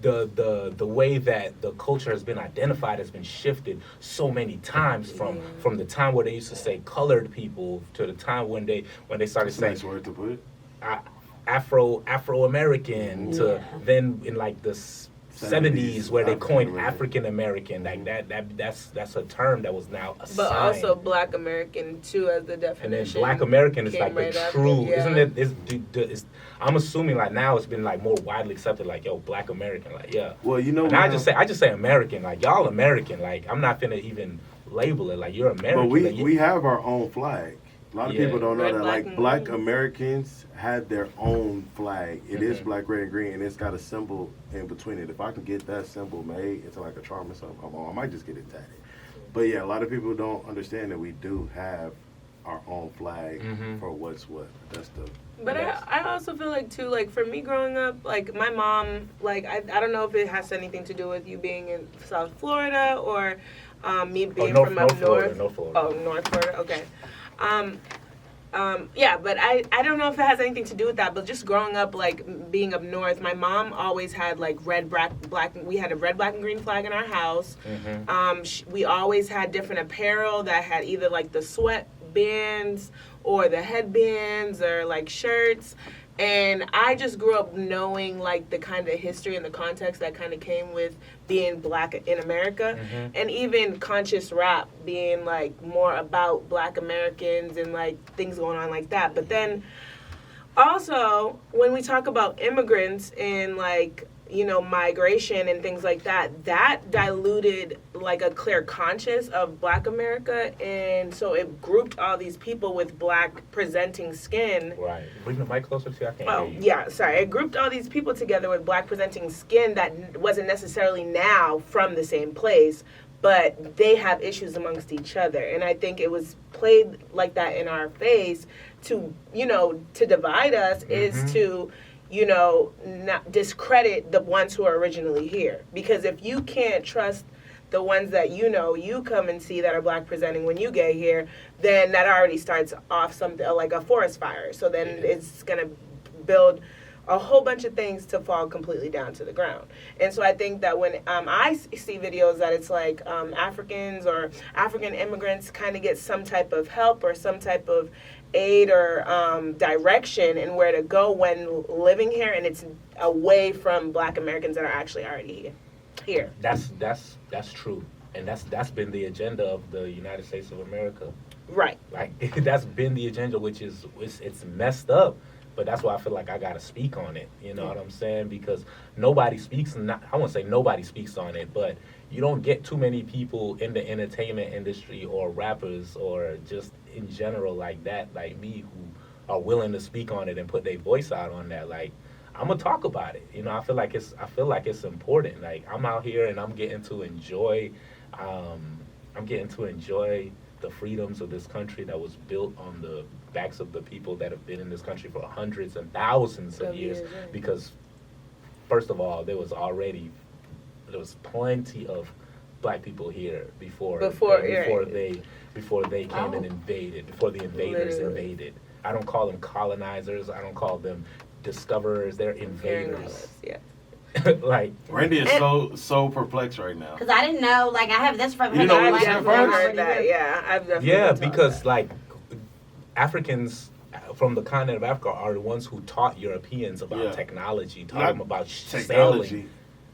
the way that the culture has been identified has been shifted so many times from the time where they used to say colored people to the time when they started saying nice word to put. Afro-American to then in like the 70s where they coined African-American. African American. Like that's a term that was now assigned. But also Black American too, as the and then definition. Black American is came like right the after, true, yeah. isn't it? It's, I'm assuming like now it's been like more widely accepted. Like yo, Black American, like yeah. Well, you know, And I just say American, like y'all American. Like I'm not finna even label it like you're American. but like, we have our own flag. A lot of Yeah. people don't know Red, that. black, Like and Black green. Americans had their own flag. It is Mhm. black, red, and green, and it's got a symbol in between it. If I can get that symbol made into like a charm or something, I might just get it tatted. But yeah, a lot of people don't understand that we do have our own flag Mhm. for what's what. That's the But Yes. I also feel like too, like for me growing up, like my mom, like I don't know if it has anything to do with you being in South Florida or me being from up north. North Florida. Oh, North Florida. Okay. Yeah, but I don't know if it has anything to do with that. But just growing up, like being up north, my mom always had like red, black. We had a red, black, and green flag in our house. Mhm. We always had different apparel that had either like the sweatbands or the headbands or like shirts. And I just grew up knowing like the kind of history and the context that kind of came with being Black in America. Mhm. And even conscious rap being like more about Black Americans and like things going on like that. But then also when we talk about immigrants and like, you know, migration and things like that, that diluted like a clear conscience of Black America. And so it grouped all these people with Black presenting skin. Right. Bring the mic closer to you. I can't Oh, hear you. yeah, sorry. It grouped all these people together with Black presenting skin that wasn't necessarily now from the same place, but they have issues amongst each other. And I think it was played like that in our face to, you know, to divide us is to, you know, not discredit the ones who are originally here. Because if you can't trust the ones that you know you come and see that are Black presenting when you get here, then that already starts off something like a forest fire. So then it's going to build a whole bunch of things to fall completely down to the ground. And so I think that when I see videos that it's like Africans or African immigrants kind of get some type of help or some type of aid or direction in where to go when living here, and it's away from Black Americans that are actually already here. That's true, and that's been the agenda of the United States of America. Right. Like that's been the agenda, which is it's messed up. But that's why I feel like I gotta speak on it. You know what I'm saying? Because nobody speaks. I won't say nobody speaks on it, but you don't get too many people in the entertainment industry or rappers or just in general like that, like me, who are willing to speak on it and put their voice out on that. Like I'm gonna talk about it. You know, I feel like it's important. Like I'm out here and I'm getting to enjoy. I'm getting to enjoy the freedoms of this country that was built on the backs of the people that have been in this country for hundreds and thousands of years. Right. Because first of all, there was plenty of Black people here before they came and invaded, before the invaders invaded. I don't call them colonizers. I don't call them discoverers. They're invaders. Yeah. Like Randy is so perplexed right now. Because I didn't know, like, I have this from You know like, what Black you said people first? already here. Yeah, I've definitely yeah, been taught because that. like Africans from the continent of Africa are the ones who taught Europeans about technology, taught them about technology, sailing,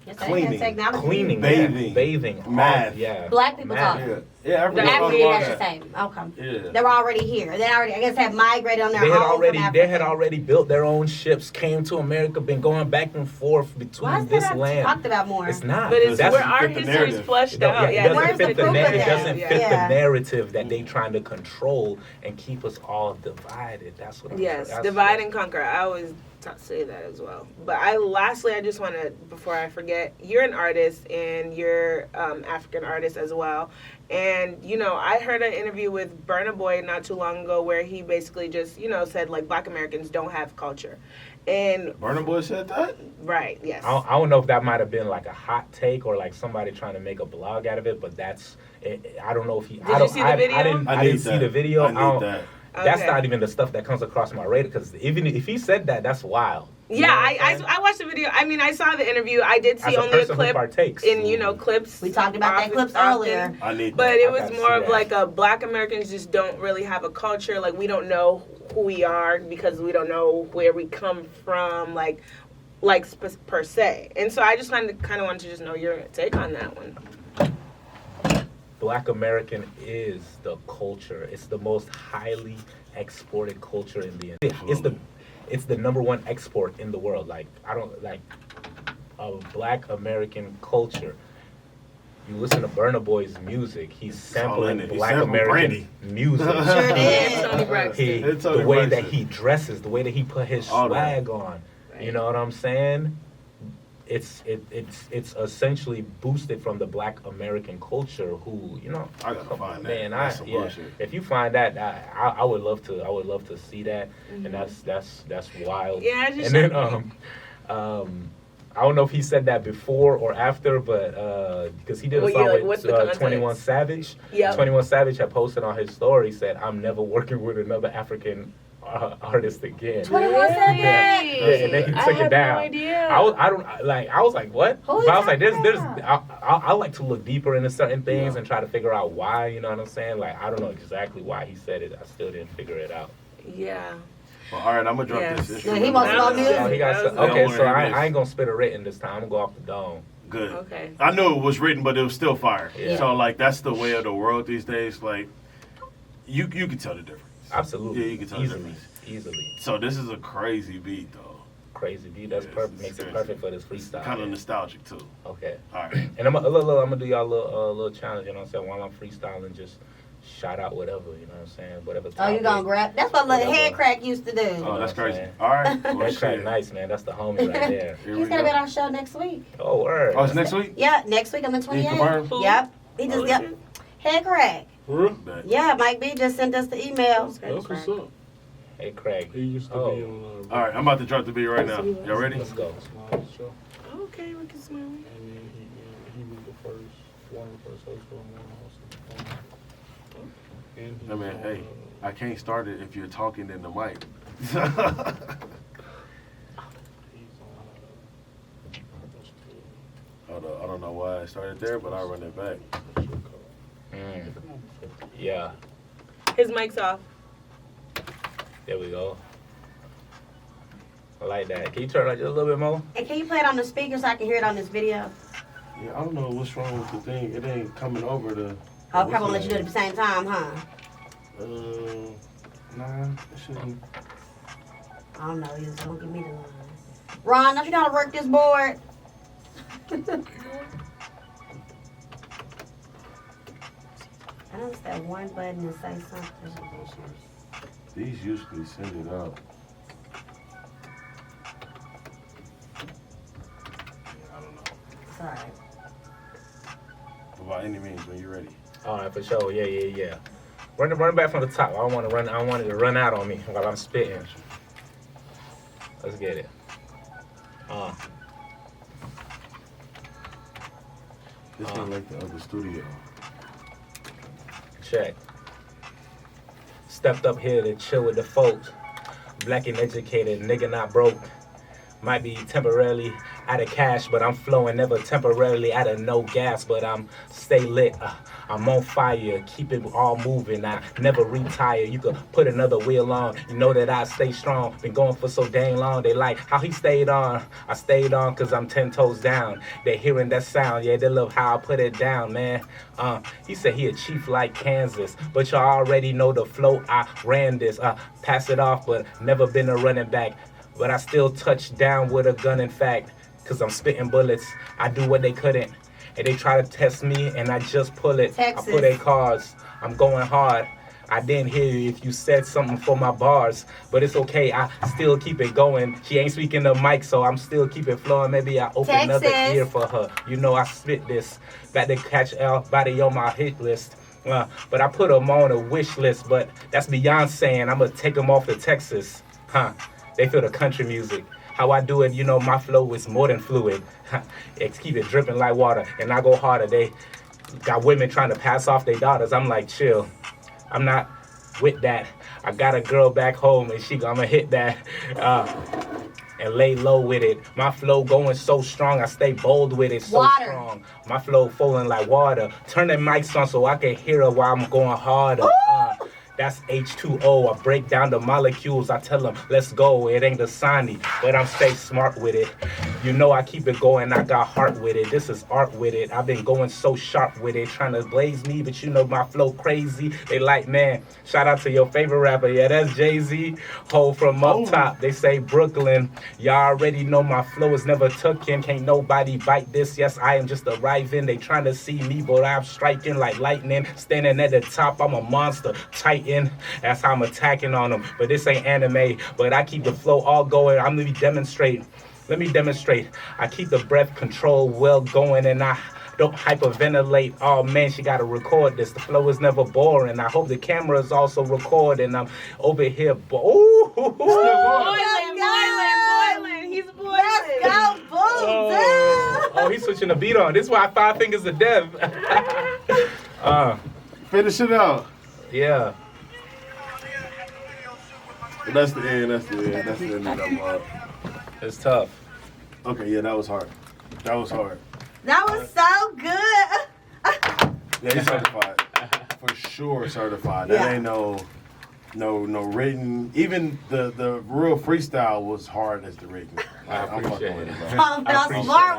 Yes, cleaning, technology. cleaning, bathing, bathing, math. art, yeah, Black people math. taught. Yeah, The everybody African, knows I should about that. say. Okay. Yeah. They were already here. They already, I guess, have migrated on their They own. had already built their own ships, came to America, been going back and forth Why between is this that land. talked about more? It's not. But it's That's where our fit the history is narrative. flushed It out. Yeah, doesn't Where's fit the proof of it that? doesn't fit Yeah. the narrative that they trying to control and keep us all divided. That's what I'm Yes, that's divide and conquer. I always say that as well. But lastly, I just want to, before I forget, you're an artist and you're African artist as well. And, you know, I heard an interview with Burna Boy not too long ago where he basically just, you know, said, like, Black Americans don't have culture. And, Burna Boy said that? right, yes. I don't know if that might have been like a hot take or like somebody trying to make a blog out of it, but that's, I don't know if he. Did you see the video? I didn't see the video. I need that. That's Okay. not even the stuff that comes across my radar, because even if he said that, that's wild. You Yeah, know what I'm saying? I watched the video. I mean, I saw the interview. I did see As a only a person who clip partakes. in, you know, clips. We talked about that often- clips often. earlier. I need But that. it I was gotta more see of that. like a Black Americans just don't really have a culture. Like, we don't know who we are because we don't know where we come from. Like, like per se. And so I just kind of wanted to just know your take on that one. Black American is the culture. It's the most highly exported culture in the. It's the number one export in the world. Like I don't like a Black American culture. You listen to Burna Boy's music. He's sampling Black American music. Sure did. Tony Braxton. The way that he dresses, the way that he put his swag on. Right. You know what I'm saying? It's essentially boosted from the Black American culture. Who I gotta find man, that. That's some bullshit. If you find that, I would love to see that, and that's wild. Yeah, I just and then I don't know if he said that before or after, but because he did a song with 21 Savage. Yeah. 21 Savage had posted on his story, said, "I'm never working with another African artist again." 21 Savage. Yeah, and then he took it down. No idea. I was like, what? Who But I was like, there's about? I like to look deeper into certain things and try to figure out why. You know what I'm saying? Like, I don't know exactly why he said it. I still didn't figure it out. Yeah. Well, all right, I'm gonna drop this Yeah, instrument. he wants more music. Oh, he got That was okay, good. so I ain't gonna spit a written this time. I'm gonna go off the dome. Good. Okay. I knew it was written, but it was still fire. Yeah. So like that's the way of the world these days. Like you can tell the difference. Absolutely. Yeah, you can tell the difference. Easily. So this is a crazy beat though. Crazy beat. That's Yes, perfect. it's Makes it crazy. perfect for this freestyle. Kind of nostalgic too. Okay. All right. And I'm gonna do y'all a little challenge. You know what I'm saying? While I'm freestyling, just shout out whatever. You know what I'm saying? Whatever. Oh, you gonna grab? That's what little Whatever. head crack used to do. Oh, that's what I'm crazy. saying? All right. Well, That track shit. nice, man. That's the homie right there. Here He's we gonna be go. on our show next week. Oh, word. Oh, it's next week? Yeah, next week on the He 28th. confirmed? Yep. He just Oh, is it? head crack. Real? Bet. Yeah, Mike B just sent us the email. That's what's up. Hey, Craig. He used to Oh. be on. All right, I'm about to drop the beat right now. Y'all ready? Let's go. Smile show. Okay, we can smile. And then he was the first, one of the first hosts on one also. And he's I mean, on, hey, I can't start it if you're talking in the mic. he's on. I don't know why I started there, but I'll run it back. Yeah. His mic's off. There we go. I like that. Can you turn it just a little bit more? And can you play it on the speaker so I can hear it on this video? Yeah, I don't know what's wrong with the thing. It ain't coming over the. I'll probably let you do it at the same time, huh? Nah, it shouldn't. I don't know. You just don't give me the line. Ron, don't you know how to work this board? I noticed that one button to say something. These usually send it out. Yeah, I don't know. Sorry. By any means, when you're ready. All right, for sure. Yeah. Run it back from the top. I don't want it to run out on me while I'm spitting. Let's get it. This ain't like the other studio. Check. Stepped up here to chill with the folks. Black and educated, nigga not broke. Might be temporarily out of cash, but I'm flowing. Never temporarily out of no gas, but I'm stay lit. I'm on fire, keep it all moving. I never retire. You could put another wheel on. You know that I stay strong. Been going for so dang long. They like how he stayed on. I stayed on cause I'm 10 toes down. They hearing that sound. Yeah, they love how I put it down, man. He said he a chief like Kansas, but y'all already know the flow. I ran this. Pass it off, but never been a running back. But I still touch down with a gun, in fact, cause I'm spitting bullets. I do what they couldn't, and they try to test me, and I just pull it. Texas. I pull their cards. I'm going hard. I didn't hear you if you said something for my bars, but it's okay. I still keep it going. She ain't speaking the mic, so I'm still keep it flowing. Maybe I open another Texas. ear for her. You know I spit this. About to catch everybody on my hit list. But I put them on a wish list, but that's Beyonce, and I'm gonna take them off to Texas. They feel the country music. How I do it, you know, my flow is more than fluid. Keep it dripping like water, and I go harder. They got women trying to pass off their daughters. I'm like, chill. I'm not with that. I got a girl back home, and I'ma hit that and lay low with it. My flow going so strong, I stay bold with it. So Water. strong. My flow flowing like water. Turn the mics on so I can hear her while I'm going harder. That's H2O. I break down the molecules. I tell them, let's go. It ain't the Sani, but I'm stay smart with it. You know I keep it going. I got heart with it. This is art with it. I've been going so sharp with it, trying to blaze me, but you know my flow crazy. They like, man, shout out to your favorite rapper. Yeah, that's Jeezy. Ho from up top. They say Brooklyn. Y'all already know my flow is never tooken. Can't nobody bite this. Yes, I am just arriving. They trying to see me, but I'm striking like lightning. Standing at the top, I'm a monster. Titan. That's how I'm attacking on them. But this ain't anime. But I keep the flow all going. I'm gonna demonstrate. Let me demonstrate. I keep the breath control well going, and I don't hyperventilate. Oh man, she gotta record this. The flow is never boring. I hope the camera is also recording. I'm over here. Boiling. He's boiling. Let's go, boom, Oh, he's switching the beat on. This is why 5 fingers of death. Finish it out. Yeah. That's the end. That's the end. That's the end of that vlog. It's tough. Okay, yeah, that was hard. That was hard. That was so good. Yeah, he's certified. For sure certified. That ain't no written. Even the real freestyle was hard as the written. I appreciate it. Smart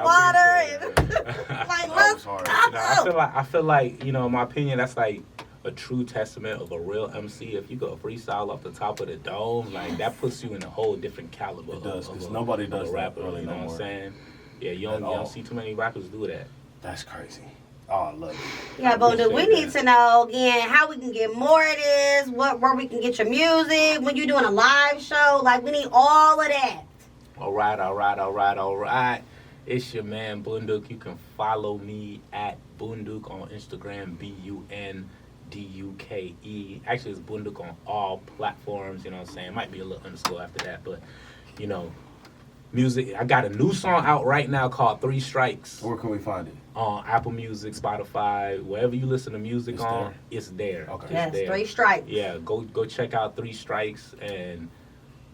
water. And like, That was hard. I feel like, you know, in my opinion, that's like a true testament of a real MC. If you go freestyle off the top of the dome, like that puts you in a whole different caliber. It does, because of nobody a does that rapper. really You know no what I'm more. saying? Yeah, you don't see too many rappers do that. That's crazy. Oh, I love it. Yeah, Bunduke, we need to know again how we can get more of this, where we can get your music, when you're doing a live show. Like, we need all of that. All right. It's your man Bunduke. You can follow me at Bunduke on Instagram, BUNDUKE. Actually, it's Bunduke on all platforms. You know what I'm saying? Might be a little underscore after that, but you know, music. I got a new song out right now called 3 Strikes. Where can we find it? On Apple Music, Spotify, wherever you listen to music It's on, there? it's there. Okay. It's Yes, there. 3 strikes. Yeah, go check out 3 Strikes, and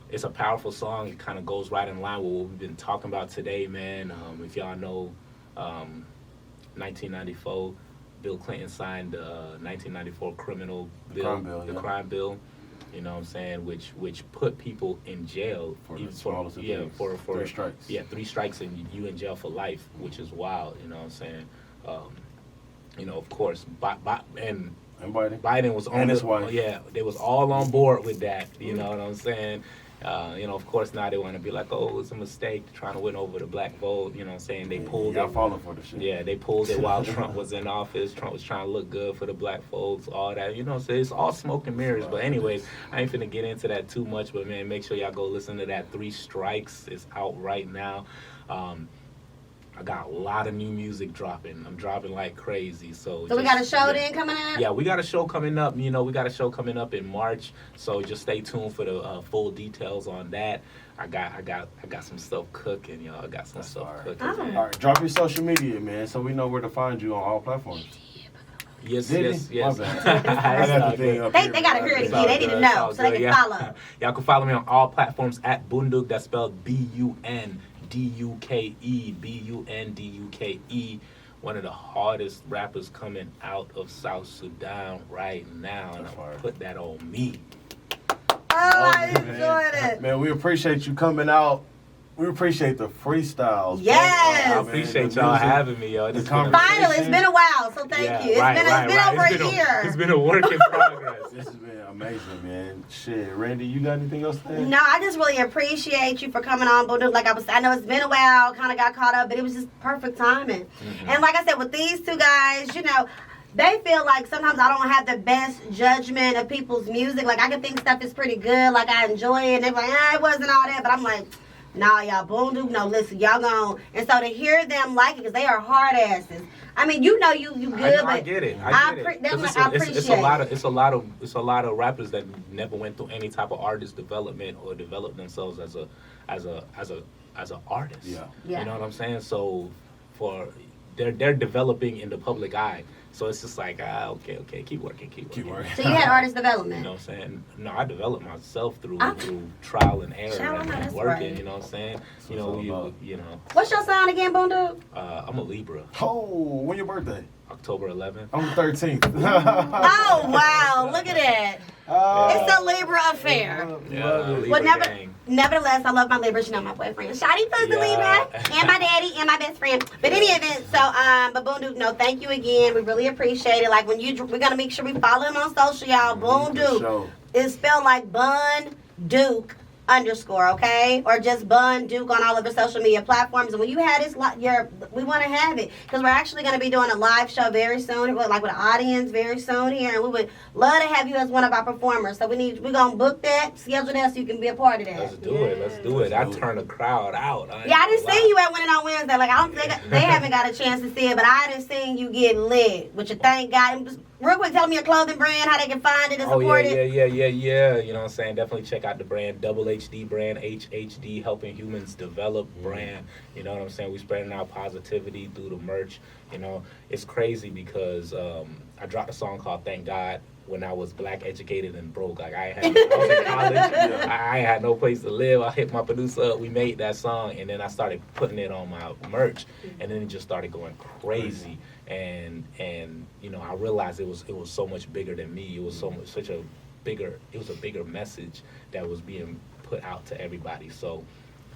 it's a powerful song. It kind of goes right in line with what we've been talking about today, man. If y'all know, 1994, Bill Clinton signed the 1994 criminal bill, the crime bill. You know what I'm saying? Which put people in jail For the smallest of things. for 3 strikes. Yeah, 3 strikes and you in jail for life, which is wild. You know what I'm saying? You know, of course, and Biden was on his wife. Yeah, they was all on board with that. You know what I'm saying? You know, of course, now they want to be like, oh, it's a mistake trying to win over the black vote. You know what I'm saying? They pulled Y'all it. falling for the shit. Yeah, they pulled it while Trump was in office. Trump was trying to look good for the black folks, all that. You know, so it's all smoke and mirrors. But anyways, I ain't finna get into that too much. But, man, make sure y'all go listen to that 3 Strikes. It's out right now. I got a lot of new music dropping. I'm dropping like crazy. So we got a show then coming up? Yeah, we got a show coming up. You know, we got a show coming up in March. So just stay tuned for the full details on that. I got some stuff cooking, y'all. I got some stuff cooking. Oh. All right, drop your social media, man, so we know where to find you on all platforms. Yes. My bad. I got the thing up They here. gotta hear it again. They need to know so they can follow. Y'all can follow me on all platforms at Bunduke. That's spelled BUNDUKE. BUNDUKE. One of the hardest rappers coming out of South Sudan right now, and I put that on me. Oh, I enjoyed it. Man, we appreciate you coming out. We appreciate the freestyles. Yes. I appreciate y'all having me, yo. Finally, it's been a while, so thank you. It's been over a year. It's been a work in progress. This has been amazing, man. Shit, Randy, you got anything else to say? No, I just really appreciate you for coming on, Bunduke. Like I know it's been a while, kind of got caught up, but it was just perfect timing. Mm-hmm. And like I said, with these two guys, you know, they feel like sometimes I don't have the best judgment of people's music. Like, I can think stuff is pretty good, like I enjoy it, and they're like, it wasn't all that, but I'm like, nah, y'all, Bunduke, no, listen, y'all gone. And so to hear them like it, because they are hard asses. I mean, you know you good, but I get it. I appreciate it's a lot of rappers that never went through any type of artist development or developed themselves as an artist. Yeah. You know what I'm saying? So they're developing in the public eye. So it's just like, okay, keep working. So you had artist development. You know what I'm saying? No, I developed myself through trial and error and working. Right. You know what I'm saying? You know. What's your sign again, Bunduke? I'm a Libra. Oh, when your birthday? October 11th. I'm the 13th. Oh wow! Look at that. It's a Libra affair. Well, nevertheless, I love my Libras. You know my boyfriend. Shotty Puss the Libra, and my daddy, and my best friend. But in any event, so but Bunduke, no, thank you again. We really appreciate it. Like we're gonna make sure we follow him on social, y'all. Bunduke is spelled like Bunduke _, okay, or just Bunduke on all of the social media platforms. And when you have this, we want to have it because we're actually going to be doing a live show very soon, like with an audience very soon here, and we would love to have you as one of our performers. So we're gonna book that, schedule that, so you can be a part of that. Let's do it. I turn the crowd out. I didn't see you at Winning on Wednesday. Like I don't think they haven't got a chance to see it, but I didn't see you get lit. Which you thank God. Real quick, tell me your clothing brand, how they can find it and support it. Yeah. You know what I'm saying? Definitely check out the brand, Double HD brand, HHD, helping humans develop brand. You know what I'm saying? We spreading out positivity through the merch. You know, it's crazy because I dropped a song called Thank God when I was black, educated, and broke. Like I was in college. I had no place to live. I hit my producer up. We made that song, and then I started putting it on my merch, and then it just started going crazy. And you know, I realized it was so much bigger than me. It was a bigger message that was being put out to everybody. So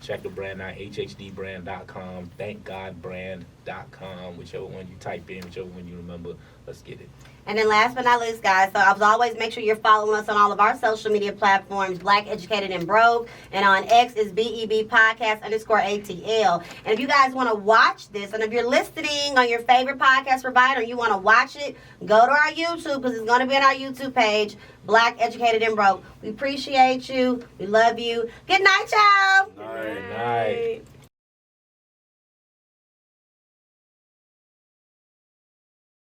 check the brand out, hhdbrand.com, thankgodbrand.com, whichever one you type in, whichever one you remember. Let's get it. And then last but not least, guys, so as always, make sure you're following us on all of our social media platforms, Black Educated and Broke, and on X is BEB Podcast _ATL. And if you guys want to watch this, and if you're listening on your favorite podcast provider, you want to watch it, go to our YouTube, because it's going to be on our YouTube page, Black Educated and Broke. We appreciate you. We love you. Good night, y'all. Good night.